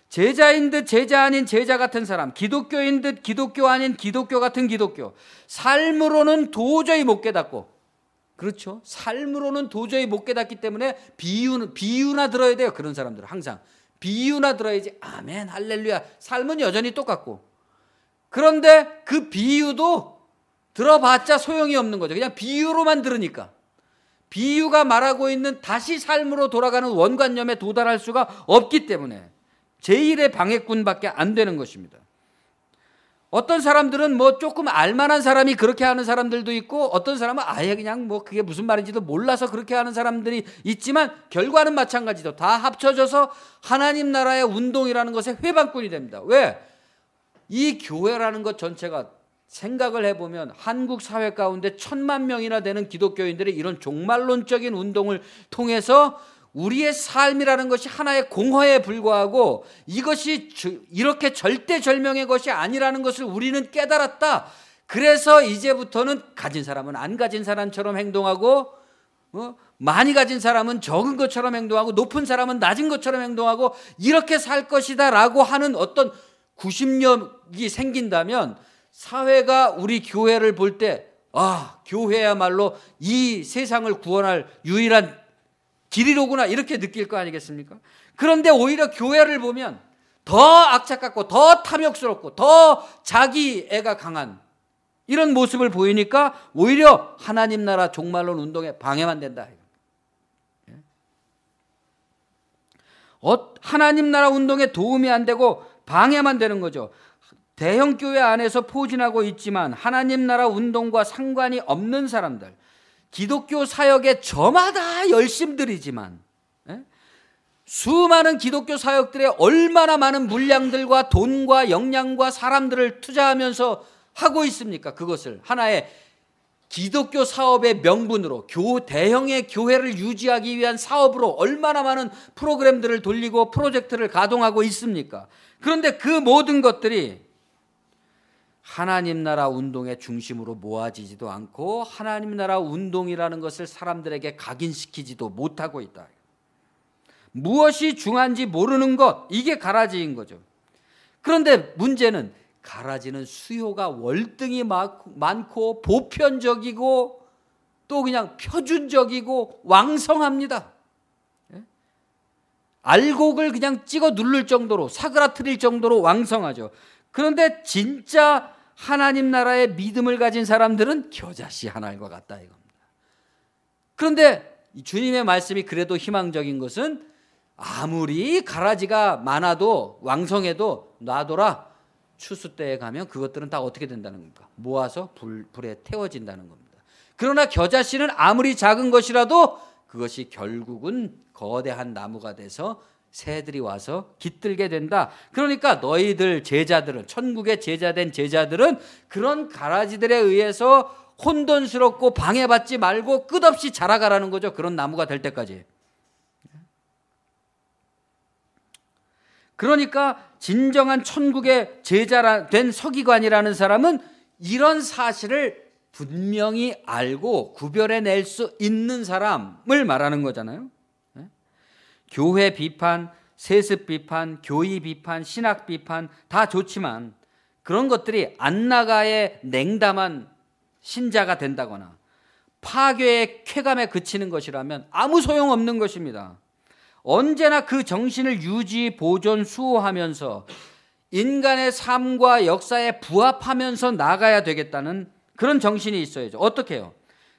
제자인 듯 제자 아닌 제자 같은 사람, 기독교인 듯 기독교 아닌 기독교 같은 기독교, 삶으로는 도저히 못 깨닫고, 그렇죠? 삶으로는 도저히 못 깨닫기 때문에 비유나 들어야 돼요. 그런 사람들은 항상 비유나 들어야지 아멘 할렐루야, 삶은 여전히 똑같고, 그런데 그 비유도 들어봤자 소용이 없는 거죠. 그냥 비유로만 들으니까. 비유가 말하고 있는 다시 삶으로 돌아가는 원관념에 도달할 수가 없기 때문에 제1의 방해꾼밖에 안 되는 것입니다. 어떤 사람들은 뭐 조금 알만한 사람이 그렇게 하는 사람들도 있고, 어떤 사람은 아예 그냥 뭐 그게 무슨 말인지도 몰라서 그렇게 하는 사람들이 있지만, 결과는 마찬가지죠. 다 합쳐져서 하나님 나라의 운동이라는 것에 회방꾼이 됩니다. 왜? 이 교회라는 것 전체가 생각을 해보면 한국 사회 가운데 1000만 명이나 되는 기독교인들이 이런 종말론적인 운동을 통해서 우리의 삶이라는 것이 하나의 공허에 불과하고 이것이 이렇게 절대절명의 것이 아니라는 것을 우리는 깨달았다. 그래서 이제부터는 가진 사람은 안 가진 사람처럼 행동하고, 많이 가진 사람은 적은 것처럼 행동하고, 높은 사람은 낮은 것처럼 행동하고, 이렇게 살 것이다 라고 하는 어떤 구심력이 생긴다면 사회가 우리 교회를 볼 때, 교회야말로 이 세상을 구원할 유일한 길이로구나, 이렇게 느낄 거 아니겠습니까? 그런데 오히려 교회를 보면 더 악착 같고 더 탐욕스럽고 더 자기애가 강한 이런 모습을 보이니까 오히려 하나님 나라 종말론 운동에 방해만 된다. 하나님 나라 운동에 도움이 안 되고 방해만 되는 거죠. 대형 교회 안에서 포진하고 있지만 하나님 나라 운동과 상관이 없는 사람들, 기독교 사역에 저마다 열심들이지만 수많은 기독교 사역들에 얼마나 많은 물량들과 돈과 역량과 사람들을 투자하면서 하고 있습니까? 그것을 하나의 기독교 사업의 명분으로, 대형의 교회를 유지하기 위한 사업으로 얼마나 많은 프로그램들을 돌리고 프로젝트를 가동하고 있습니까? 그런데 그 모든 것들이 하나님 나라 운동의 중심으로 모아지지도 않고 하나님 나라 운동이라는 것을 사람들에게 각인시키지도 못하고 있다. 무엇이 중요한지 모르는 것, 이게 가라지인 거죠. 그런데 문제는 가라지는 수요가 월등히 많고 보편적이고 또 그냥 표준적이고 왕성합니다. 알곡을 그냥 찍어 누를 정도로, 사그라뜨릴 정도로 왕성하죠. 그런데 진짜 하나님 나라의 믿음을 가진 사람들은 겨자씨 한 알과 같다 이겁니다. 그런데 주님의 말씀이 그래도 희망적인 것은 아무리 가라지가 많아도 왕성해도 놔둬라. 추수 때에 가면 그것들은 다 어떻게 된다는 겁니까? 모아서 불에 태워진다는 겁니다. 그러나 겨자씨는 아무리 작은 것이라도 그것이 결국은 거대한 나무가 돼서 새들이 와서 깃들게 된다. 그러니까 너희들 제자들은, 천국의 제자된 제자들은 그런 가라지들에 의해서 혼돈스럽고 방해받지 말고 끝없이 자라가라는 거죠. 그런 나무가 될 때까지. 그러니까 진정한 천국의 제자 된 서기관이라는 사람은 이런 사실을 분명히 알고 구별해낼 수 있는 사람을 말하는 거잖아요. 교회 비판, 세습 비판, 교의 비판, 신학 비판 다 좋지만 그런 것들이 안 나가의 냉담한 신자가 된다거나 파괴의 쾌감에 그치는 것이라면 아무 소용없는 것입니다. 언제나 그 정신을 유지, 보존, 수호하면서 인간의 삶과 역사에 부합하면서 나가야 되겠다는 그런 정신이 있어야죠. 어떻게 해요?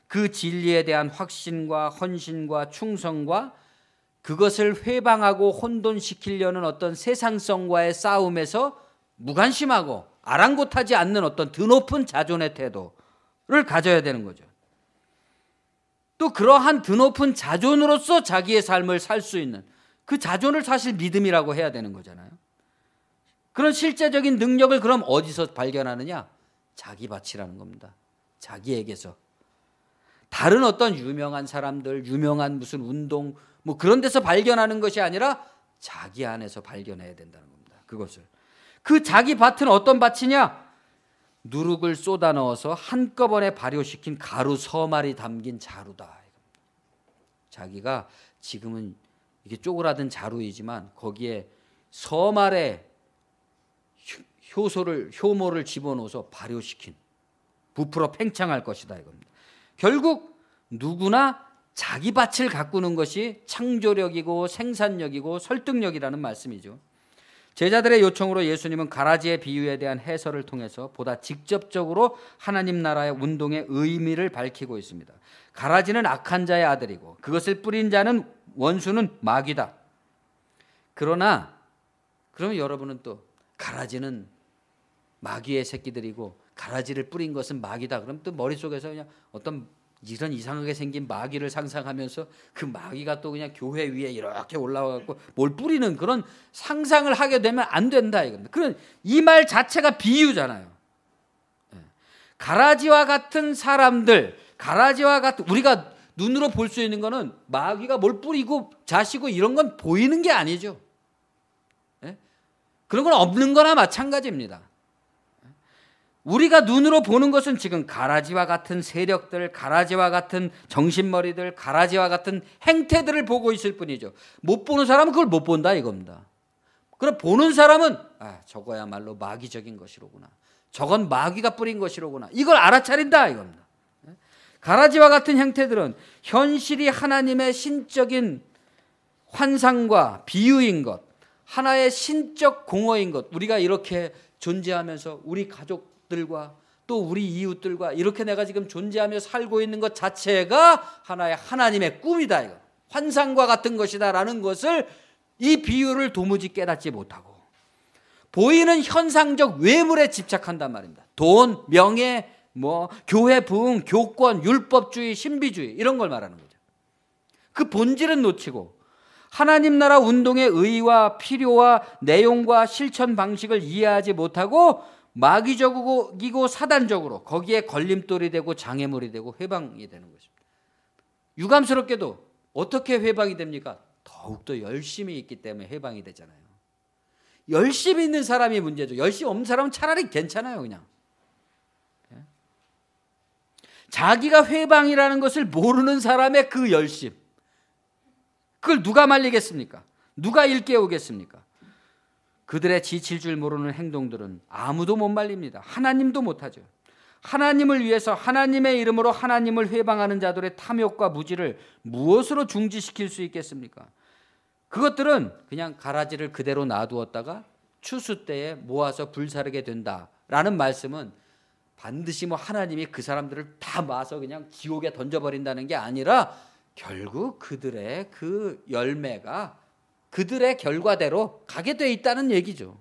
그 진리에 대한 확신과 헌신과 충성과 그것을 회방하고 혼돈시키려는 어떤 세상성과의 싸움에서 무관심하고 아랑곳하지 않는 어떤 드높은 자존의 태도를 가져야 되는 거죠. 또 그러한 드높은 자존으로서 자기의 삶을 살 수 있는 그 자존을 사실 믿음이라고 해야 되는 거잖아요. 그런 실제적인 능력을 그럼 어디서 발견하느냐? 자기밭이라는 겁니다. 자기에게서. 다른 어떤 유명한 사람들, 유명한 무슨 운동 뭐 그런 데서 발견하는 것이 아니라 자기 안에서 발견해야 된다는 겁니다. 그것을. 그 자기 밭은 어떤 밭이냐? 누룩을 쏟아 넣어서 한꺼번에 발효시킨 가루 서말이 담긴 자루다. 자기가 지금은 이게 쪼그라든 자루이지만 거기에 서말의 효모를 집어넣어서 발효시킨 부풀어 팽창할 것이다 이겁니다. 결국 누구나 자기 밭을 가꾸는 것이 창조력이고 생산력이고 설득력이라는 말씀이죠. 제자들의 요청으로 예수님은 가라지의 비유에 대한 해설을 통해서 보다 직접적으로 하나님 나라의 운동의 의미를 밝히고 있습니다. 가라지는 악한 자의 아들이고 그것을 뿌린 자는 원수는 마귀다. 그러면 여러분은 또 가라지는 마귀의 새끼들이고 가라지를 뿌린 것은 마귀다. 그럼 또 머릿속에서 그냥 어떤 이런 이상하게 생긴 마귀를 상상하면서 그 마귀가 또 그냥 교회 위에 이렇게 올라와갖고 뭘 뿌리는 그런 상상을 하게 되면 안 된다 이겁니다. 그런 이 말 자체가 비유잖아요. 가라지와 같은 사람들, 가라지와 같은 우리가 눈으로 볼 수 있는 거는 마귀가 뭘 뿌리고 자시고 이런 건 보이는 게 아니죠. 그런 건 없는 거나 마찬가지입니다. 우리가 눈으로 보는 것은 지금 가라지와 같은 세력들, 가라지와 같은 정신머리들, 가라지와 같은 행태들을 보고 있을 뿐이죠. 못 보는 사람은 그걸 못 본다 이겁니다. 그럼 보는 사람은 저거야말로 마귀적인 것이로구나. 저건 마귀가 뿌린 것이로구나. 이걸 알아차린다 이겁니다. 가라지와 같은 형태들은 현실이 하나님의 신적인 환상과 비유인 것, 하나의 신적 공허인 것, 우리가 이렇게 존재하면서 우리 가족들과 또 우리 이웃들과 이렇게 내가 지금 존재하며 살고 있는 것 자체가 하나의 하나님의 꿈이다, 이거. 환상과 같은 것이다라는 것을 이 비유를 도무지 깨닫지 못하고 보이는 현상적 외물에 집착한단 말입니다. 돈, 명예, 교회 부흥, 교권, 율법주의, 신비주의 이런 걸 말하는 거죠. 그 본질은 놓치고 하나님 나라 운동의 의의와 필요와 내용과 실천 방식을 이해하지 못하고 마귀적이고 사단적으로 거기에 걸림돌이 되고 장애물이 되고 회방이 되는 것입니다. 유감스럽게도 어떻게 회방이 됩니까? 더욱더 열심히 있기 때문에 회방이 되잖아요. 열심히 있는 사람이 문제죠. 열심히 없는 사람은 차라리 괜찮아요, 그냥. 자기가 회방이라는 것을 모르는 사람의 그 열심, 그걸 누가 말리겠습니까? 누가 일깨우겠습니까? 그들의 지칠 줄 모르는 행동들은 아무도 못 말립니다. 하나님도 못하죠. 하나님을 위해서 하나님의 이름으로 하나님을 회방하는 자들의 탐욕과 무지를 무엇으로 중지시킬 수 있겠습니까? 그것들은 그냥 가라지를 그대로 놔두었다가 추수 때에 모아서 불사르게 된다라는 말씀은 반드시 하나님이 그 사람들을 다 모아서 그냥 지옥에 던져버린다는 게 아니라 결국 그들의 그 열매가 그들의 결과대로 가게 돼 있다는 얘기죠.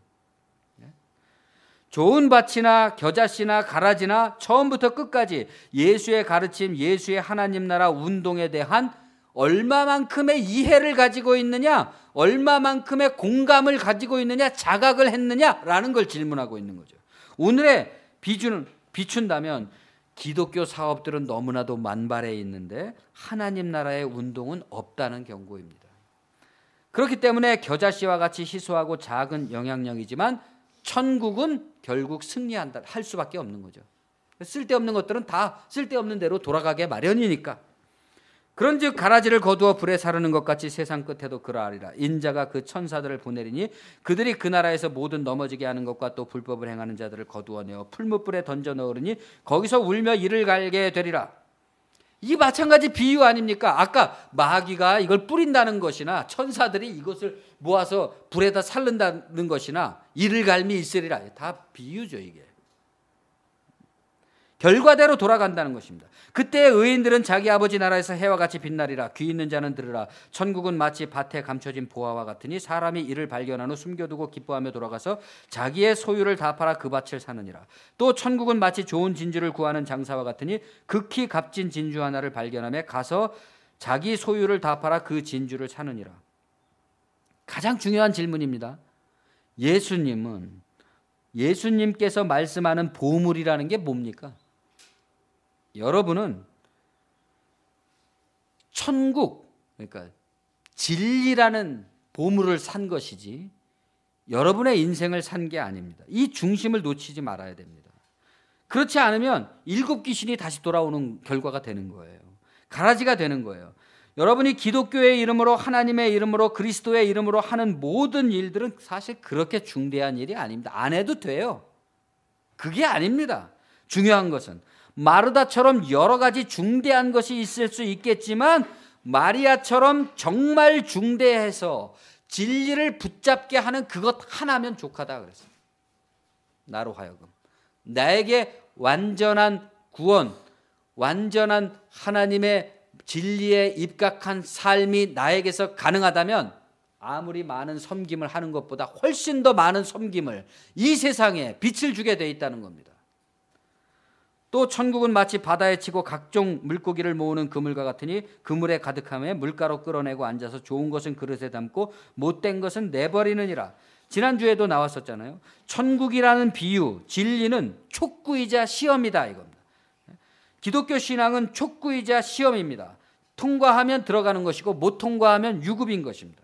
좋은 밭이나 겨자씨나 가라지나 처음부터 끝까지 예수의 가르침, 예수의 하나님 나라 운동에 대한 얼마만큼의 이해를 가지고 있느냐, 얼마만큼의 공감을 가지고 있느냐, 자각을 했느냐라는 걸 질문하고 있는 거죠. 오늘의 비춘다면 기독교 사업들은 너무나도 만발해 있는데 하나님 나라의 운동은 없다는 경고입니다. 그렇기 때문에 겨자씨와 같이 희소하고 작은 영향력이지만 천국은 결국 승리한다 할 수밖에 없는 거죠. 쓸데없는 것들은 다 쓸데없는 대로 돌아가게 마련이니까. 그런즉 가라지를 거두어 불에 사르는 것 같이 세상 끝에도 그러하리라. 인자가 그 천사들을 보내리니 그들이 그 나라에서 모든 넘어지게 하는 것과 또 불법을 행하는 자들을 거두어내어 풀무불에 던져 넣으리니 거기서 울며 이를 갈게 되리라. 이 마찬가지 비유 아닙니까? 아까 마귀가 이걸 뿌린다는 것이나 천사들이 이것을 모아서 불에다 살른다는 것이나 이를 갈미 있으리라. 다 비유죠. 이게 결과대로 돌아간다는 것입니다. 그때 의인들은 자기 아버지 나라에서 해와 같이 빛나리라. 귀 있는 자는 들으라. 천국은 마치 밭에 감춰진 보화와 같으니 사람이 이를 발견한 후 숨겨두고 기뻐하며 돌아가서 자기의 소유를 다 팔아 그 밭을 사느니라. 또 천국은 마치 좋은 진주를 구하는 장사와 같으니 극히 값진 진주 하나를 발견하며 가서 자기 소유를 다 팔아 그 진주를 사느니라. 가장 중요한 질문입니다. 예수님께서 말씀하는 보물이라는 게 뭡니까? 여러분은 천국, 그러니까 진리라는 보물을 산 것이지 여러분의 인생을 산 게 아닙니다. 이 중심을 놓치지 말아야 됩니다. 그렇지 않으면 일곱 귀신이 다시 돌아오는 결과가 되는 거예요. 가라지가 되는 거예요. 여러분이 기독교의 이름으로, 하나님의 이름으로, 그리스도의 이름으로 하는 모든 일들은 사실 그렇게 중대한 일이 아닙니다. 안 해도 돼요. 그게 아닙니다. 중요한 것은 마르다처럼 여러 가지 중대한 것이 있을 수 있겠지만 마리아처럼 정말 중대해서 진리를 붙잡게 하는 그것 하나면 족하다 그랬어요. 나로 하여금 나에게 완전한 구원, 완전한 하나님의 진리에 입각한 삶이 나에게서 가능하다면 아무리 많은 섬김을 하는 것보다 훨씬 더 많은 섬김을 이 세상에 빛을 주게 돼 있다는 겁니다. 또 천국은 마치 바다에 치고 각종 물고기를 모으는 그물과 같으니 그물에 가득함에 물가로 끌어내고 앉아서 좋은 것은 그릇에 담고 못된 것은 내버리느니라. 지난주에도 나왔었잖아요. 천국이라는 비유, 진리는 촉구이자 시험이다 이겁니다. 기독교 신앙은 촉구이자 시험입니다. 통과하면 들어가는 것이고 못 통과하면 유급인 것입니다.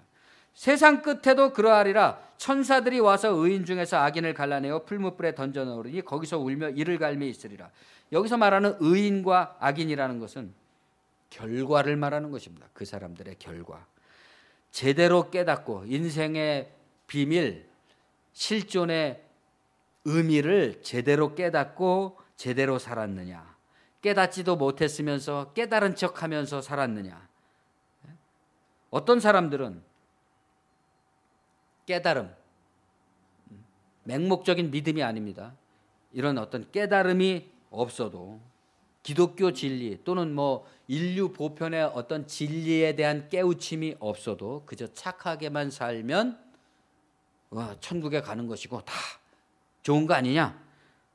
세상 끝에도 그러하리라. 천사들이 와서 의인 중에서 악인을 갈라내어 풀무불에 던져 넣으리니 거기서 울며 이를 갈미 있으리라. 여기서 말하는 의인과 악인이라는 것은 결과를 말하는 것입니다. 그 사람들의 결과. 제대로 깨닫고 인생의 비밀, 실존의 의미를 제대로 깨닫고 제대로 살았느냐, 깨닫지도 못했으면서 깨달은 척하면서 살았느냐. 어떤 사람들은 깨달음, 맹목적인 믿음이 아닙니다. 이런 어떤 깨달음이 없어도 기독교 진리 또는 뭐 인류 보편의 어떤 진리에 대한 깨우침이 없어도 그저 착하게만 살면 천국에 가는 것이고 다 좋은 거 아니냐,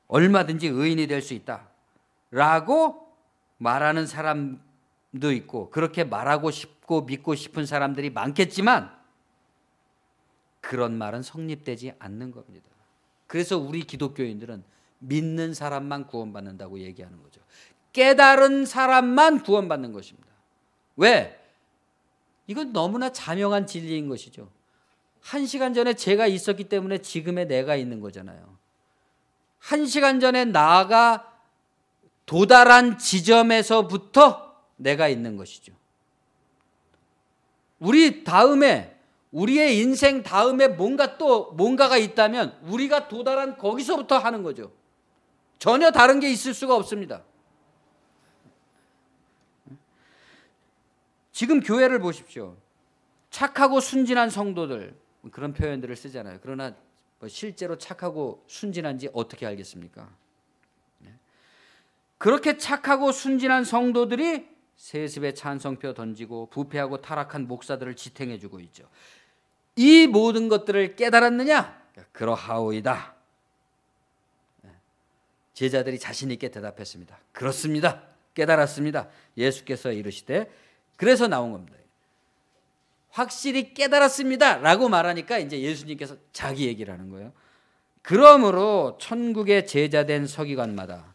얼마든지 의인이 될 수 있다 라고 말하는 사람도 있고 그렇게 말하고 싶고 믿고 싶은 사람들이 많겠지만 그런 말은 성립되지 않는 겁니다. 그래서 우리 기독교인들은 믿는 사람만 구원받는다고 얘기하는 거죠. 깨달은 사람만 구원받는 것입니다. 왜? 이건 너무나 자명한 진리인 것이죠. 1시간 전에 제가 있었기 때문에 지금의 내가 있는 거잖아요. 1시간 전에 나가 도달한 지점에서부터 내가 있는 것이죠. 우리의 인생 다음에 뭔가가 있다면 우리가 도달한 거기서부터 하는 거죠. 전혀 다른 게 있을 수가 없습니다. 지금 교회를 보십시오. 착하고 순진한 성도들, 그런 표현들을 쓰잖아요. 그러나 실제로 착하고 순진한지 어떻게 알겠습니까? 그렇게 착하고 순진한 성도들이 세습에 찬성표 던지고 부패하고 타락한 목사들을 지탱해주고 있죠. 이 모든 것들을 깨달았느냐? 그러하오이다. 제자들이 자신 있게 대답했습니다. 그렇습니다. 깨달았습니다. 예수께서 이르시되 그래서 나온 겁니다. 확실히 깨달았습니다 라고 말하니까 이제 예수님께서 자기 얘기를 하는 거예요. 그러므로 천국의 제자된 서기관마다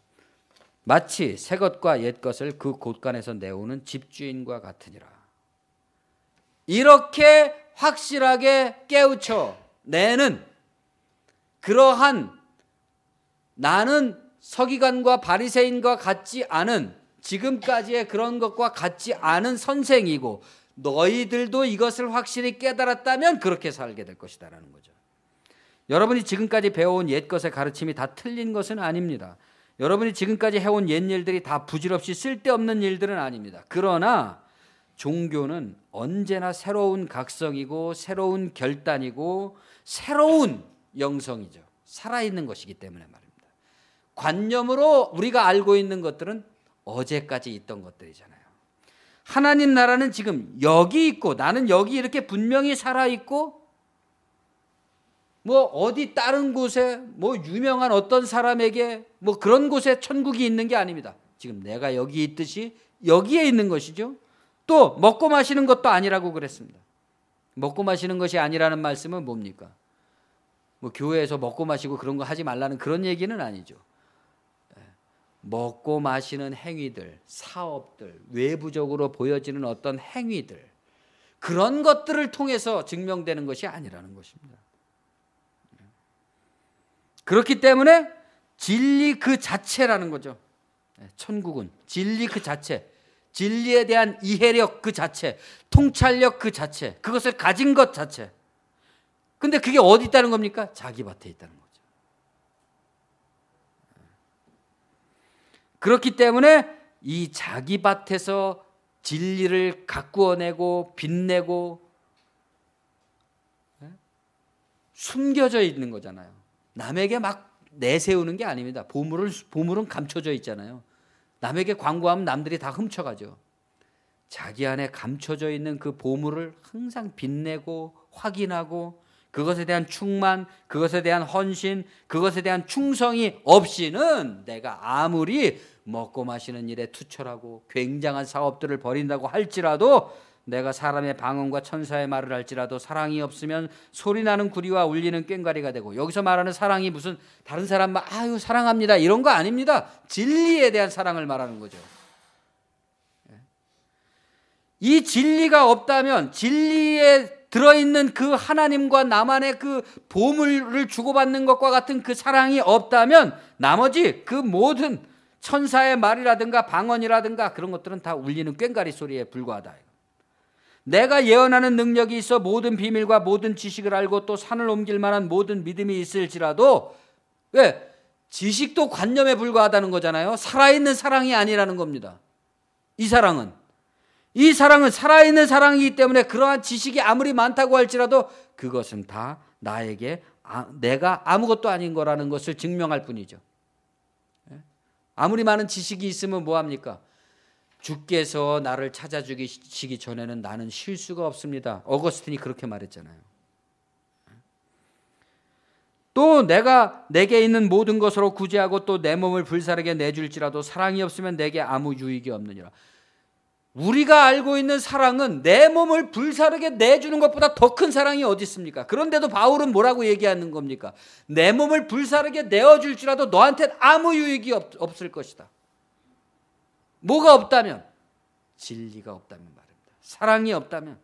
마치 새 것과 옛 것을 그 곳간에서 내오는 집주인과 같으니라. 이렇게 확실하게 깨우쳐 내는 그러한 나는 서기관과 바리새인과 같지 않은, 지금까지의 그런 것과 같지 않은 선생이고 너희들도 이것을 확실히 깨달았다면 그렇게 살게 될 것이다 라는 거죠. 여러분이 지금까지 배워온 옛 것의 가르침이 다 틀린 것은 아닙니다. 여러분이 지금까지 해온 옛 일들이 다 부질없이 쓸데없는 일들은 아닙니다. 그러나 종교는 언제나 새로운 각성이고 새로운 결단이고 새로운 영성이죠. 살아있는 것이기 때문에 말입니다. 관념으로 우리가 알고 있는 것들은 어제까지 있던 것들이잖아요. 하나님 나라는 지금 여기 있고 나는 여기 이렇게 분명히 살아있고 뭐 어디 다른 곳에 뭐 유명한 어떤 사람에게 뭐 그런 곳에 천국이 있는 게 아닙니다. 지금 내가 여기 있듯이 여기에 있는 것이죠. 또 먹고 마시는 것도 아니라고 그랬습니다. 먹고 마시는 것이 아니라는 말씀은 뭡니까? 뭐 교회에서 먹고 마시고 그런 거 하지 말라는 그런 얘기는 아니죠. 먹고 마시는 행위들, 사업들, 외부적으로 보여지는 어떤 행위들, 그런 것들을 통해서 증명되는 것이 아니라는 것입니다. 그렇기 때문에 진리 그 자체라는 거죠. 천국은 진리 그 자체, 진리에 대한 이해력 그 자체, 통찰력 그 자체, 그것을 가진 것 자체. 근데 그게 어디 있다는 겁니까? 자기 밭에 있다는 거죠. 그렇기 때문에 이 자기 밭에서 진리를 가꾸어내고 빛내고 숨겨져 있는 거잖아요. 남에게 막 내세우는 게 아닙니다. 보물은 감춰져 있잖아요. 남에게 광고하면 남들이 다 훔쳐가죠. 자기 안에 감춰져 있는 그 보물을 항상 빛내고 확인하고 그것에 대한 충만, 그것에 대한 헌신, 그것에 대한 충성이 없이는 내가 아무리 먹고 마시는 일에 투철하고 굉장한 사업들을 벌인다고 할지라도, 내가 사람의 방언과 천사의 말을 할지라도 사랑이 없으면 소리나는 구리와 울리는 꽹과리가 되고, 여기서 말하는 사랑이 무슨 다른 사람 막 아유 사랑합니다 이런 거 아닙니다. 진리에 대한 사랑을 말하는 거죠. 이 진리가 없다면, 진리에 들어있는 그 하나님과 나만의 그 보물을 주고받는 것과 같은 그 사랑이 없다면 나머지 그 모든 천사의 말이라든가 방언이라든가 그런 것들은 다 울리는 꽹과리 소리에 불과하다. 내가 예언하는 능력이 있어 모든 비밀과 모든 지식을 알고 또 산을 옮길 만한 모든 믿음이 있을지라도, 왜? 지식도 관념에 불과하다는 거잖아요. 살아있는 사랑이 아니라는 겁니다. 이 사랑은 살아있는 사랑이기 때문에 그러한 지식이 아무리 많다고 할지라도 그것은 다 나에게 내가 아무것도 아닌 거라는 것을 증명할 뿐이죠. 아무리 많은 지식이 있으면 뭐합니까? 주께서 나를 찾아주시기 전에는 나는 쉴 수가 없습니다. 어거스틴이 그렇게 말했잖아요. 또 내게 있는 모든 것으로 구제하고 또 내 몸을 불사르게 내줄지라도 사랑이 없으면 내게 아무 유익이 없느니라. 우리가 알고 있는 사랑은 내 몸을 불사르게 내주는 것보다 더 큰 사랑이 어디 있습니까? 그런데도 바울은 뭐라고 얘기하는 겁니까? 내 몸을 불사르게 내어줄지라도 너한테는 아무 유익이 없을 것이다. 뭐가 없다면? 진리가 없다면 말입니다. 사랑이 없다면.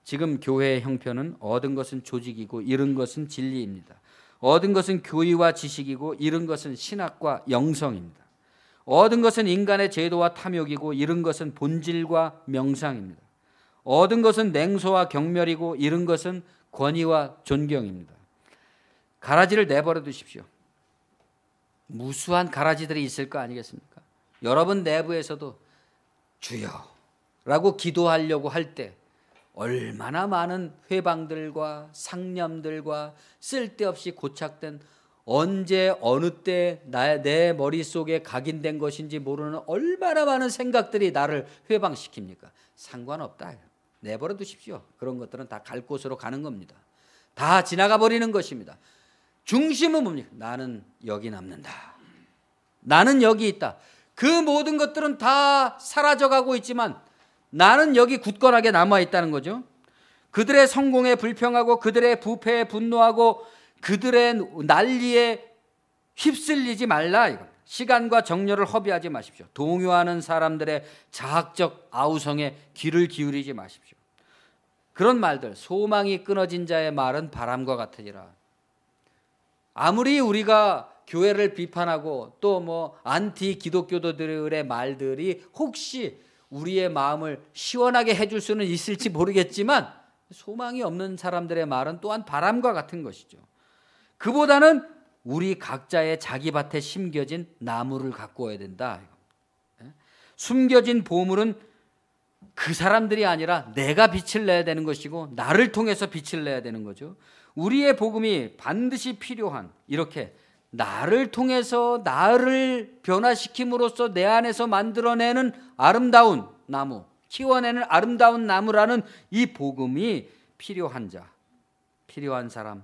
지금 교회의 형편은 얻은 것은 조직이고 잃은 것은 진리입니다. 얻은 것은 교의와 지식이고 잃은 것은 신학과 영성입니다. 얻은 것은 인간의 제도와 탐욕이고 잃은 것은 본질과 명상입니다. 얻은 것은 냉소와 경멸이고 잃은 것은 권위와 존경입니다. 가라지를 내버려 두십시오. 무수한 가라지들이 있을 거 아니겠습니까? 여러분 내부에서도 주여라고 기도하려고 할 때 얼마나 많은 회방들과 상념들과 쓸데없이 고착된, 언제 어느 때 내 머릿속에 각인된 것인지 모르는 얼마나 많은 생각들이 나를 회방시킵니까? 상관없다. 내버려 두십시오. 그런 것들은 다 갈 곳으로 가는 겁니다. 다 지나가 버리는 것입니다. 중심은 뭡니까? 나는 여기 남는다. 나는 여기 있다. 그 모든 것들은 다 사라져가고 있지만 나는 여기 굳건하게 남아 있다는 거죠. 그들의 성공에 불평하고 그들의 부패에 분노하고 그들의 난리에 휩쓸리지 말라. 이거. 시간과 정열을 허비하지 마십시오. 동요하는 사람들의 자학적 아우성에 귀를 기울이지 마십시오. 그런 말들, 소망이 끊어진 자의 말은 바람과 같으니라. 아무리 우리가 교회를 비판하고 또 뭐 안티 기독교도들의 말들이 혹시 우리의 마음을 시원하게 해줄 수는 있을지 모르겠지만 소망이 없는 사람들의 말은 또한 바람과 같은 것이죠. 그보다는 우리 각자의 자기 밭에 심겨진 나무를 가꾸어야 된다. 숨겨진 보물은 그 사람들이 아니라 내가 빛을 내야 되는 것이고 나를 통해서 빛을 내야 되는 거죠. 우리의 복음이 반드시 필요한, 이렇게 나를 통해서 나를 변화시킴으로써 내 안에서 만들어내는 아름다운 나무, 키워내는 아름다운 나무라는 이 복음이 필요한 자, 필요한 사람,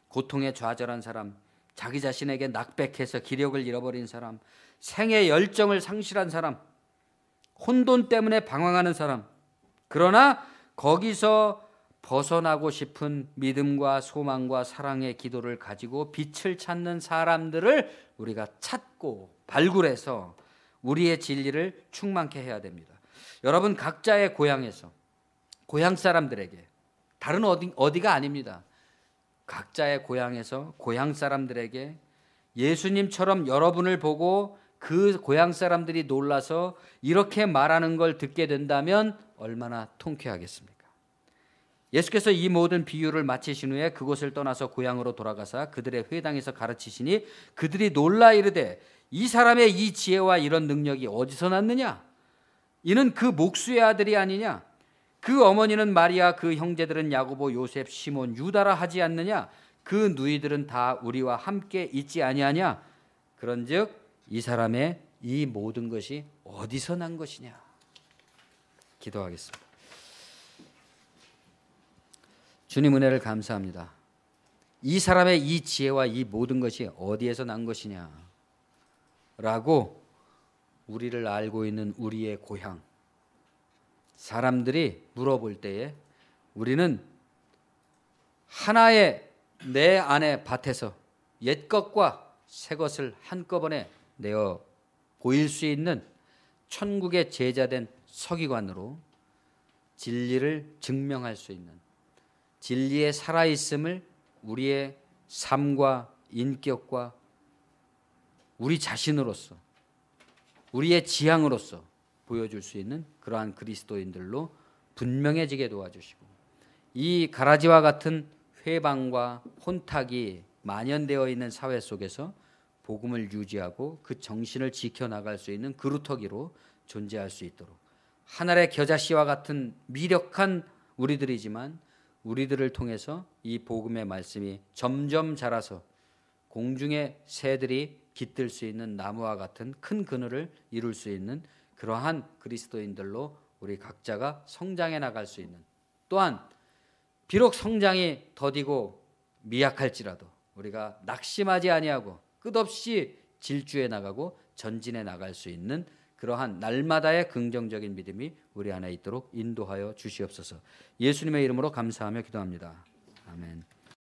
고통에 좌절한 사람, 자기 자신에게 낙백해서 기력을 잃어버린 사람, 생의 열정을 상실한 사람, 혼돈 때문에 방황하는 사람, 그러나 거기서 벗어나고 싶은 믿음과 소망과 사랑의 기도를 가지고 빛을 찾는 사람들을 우리가 찾고 발굴해서 우리의 진리를 충만케 해야 됩니다. 여러분 각자의 고향에서, 고향 사람들에게, 다른 어디가 아닙니다. 각자의 고향에서 고향 사람들에게 예수님처럼 여러분을 보고 그 고향 사람들이 놀라서 이렇게 말하는 걸 듣게 된다면 얼마나 통쾌하겠습니까? 예수께서 이 모든 비유를 마치신 후에 그곳을 떠나서 고향으로 돌아가사 그들의 회당에서 가르치시니 그들이 놀라 이르되 이 사람의 이 지혜와 이런 능력이 어디서 났느냐? 이는 그 목수의 아들이 아니냐? 그 어머니는 마리아, 그 형제들은 야고보, 요셉, 시몬, 유다라 하지 않느냐? 그 누이들은 다 우리와 함께 있지 아니하냐? 그런즉 이 사람의 이 모든 것이 어디서 난 것이냐? 기도하겠습니다. 주님 은혜를 감사합니다. 이 사람의 이 지혜와 이 모든 것이 어디에서 난 것이냐? 라고 우리를 알고 있는 우리의 고향 사람들이 물어볼 때에 우리는 하나의 내 안의 밭에서 옛 것과 새 것을 한꺼번에 내어 보일 수 있는 천국의 제자된 서기관으로 진리를 증명할 수 있는, 진리의 살아있음을 우리의 삶과 인격과 우리 자신으로서, 우리의 지향으로서 보여줄 수 있는 그러한 그리스도인들로 분명해지게 도와주시고, 이 가라지와 같은 회방과 혼탁이 만연되어 있는 사회 속에서 복음을 유지하고 그 정신을 지켜나갈 수 있는 그루터기로 존재할 수 있도록, 하늘의 겨자씨와 같은 미력한 우리들이지만 우리들을 통해서 이 복음의 말씀이 점점 자라서 공중의 새들이 깃들 수 있는 나무와 같은 큰 그늘을 이룰 수 있는 그러한 그리스도인들로 우리 각자가 성장해 나갈 수 있는, 또한 비록 성장이 더디고 미약할지라도 우리가 낙심하지 아니하고 끝없이 질주해 나가고 전진해 나갈 수 있는 그러한 날마다의 긍정적인 믿음이 우리 안에 있도록 인도하여 주시옵소서. 예수님의 이름으로 감사하며 기도합니다. 아멘.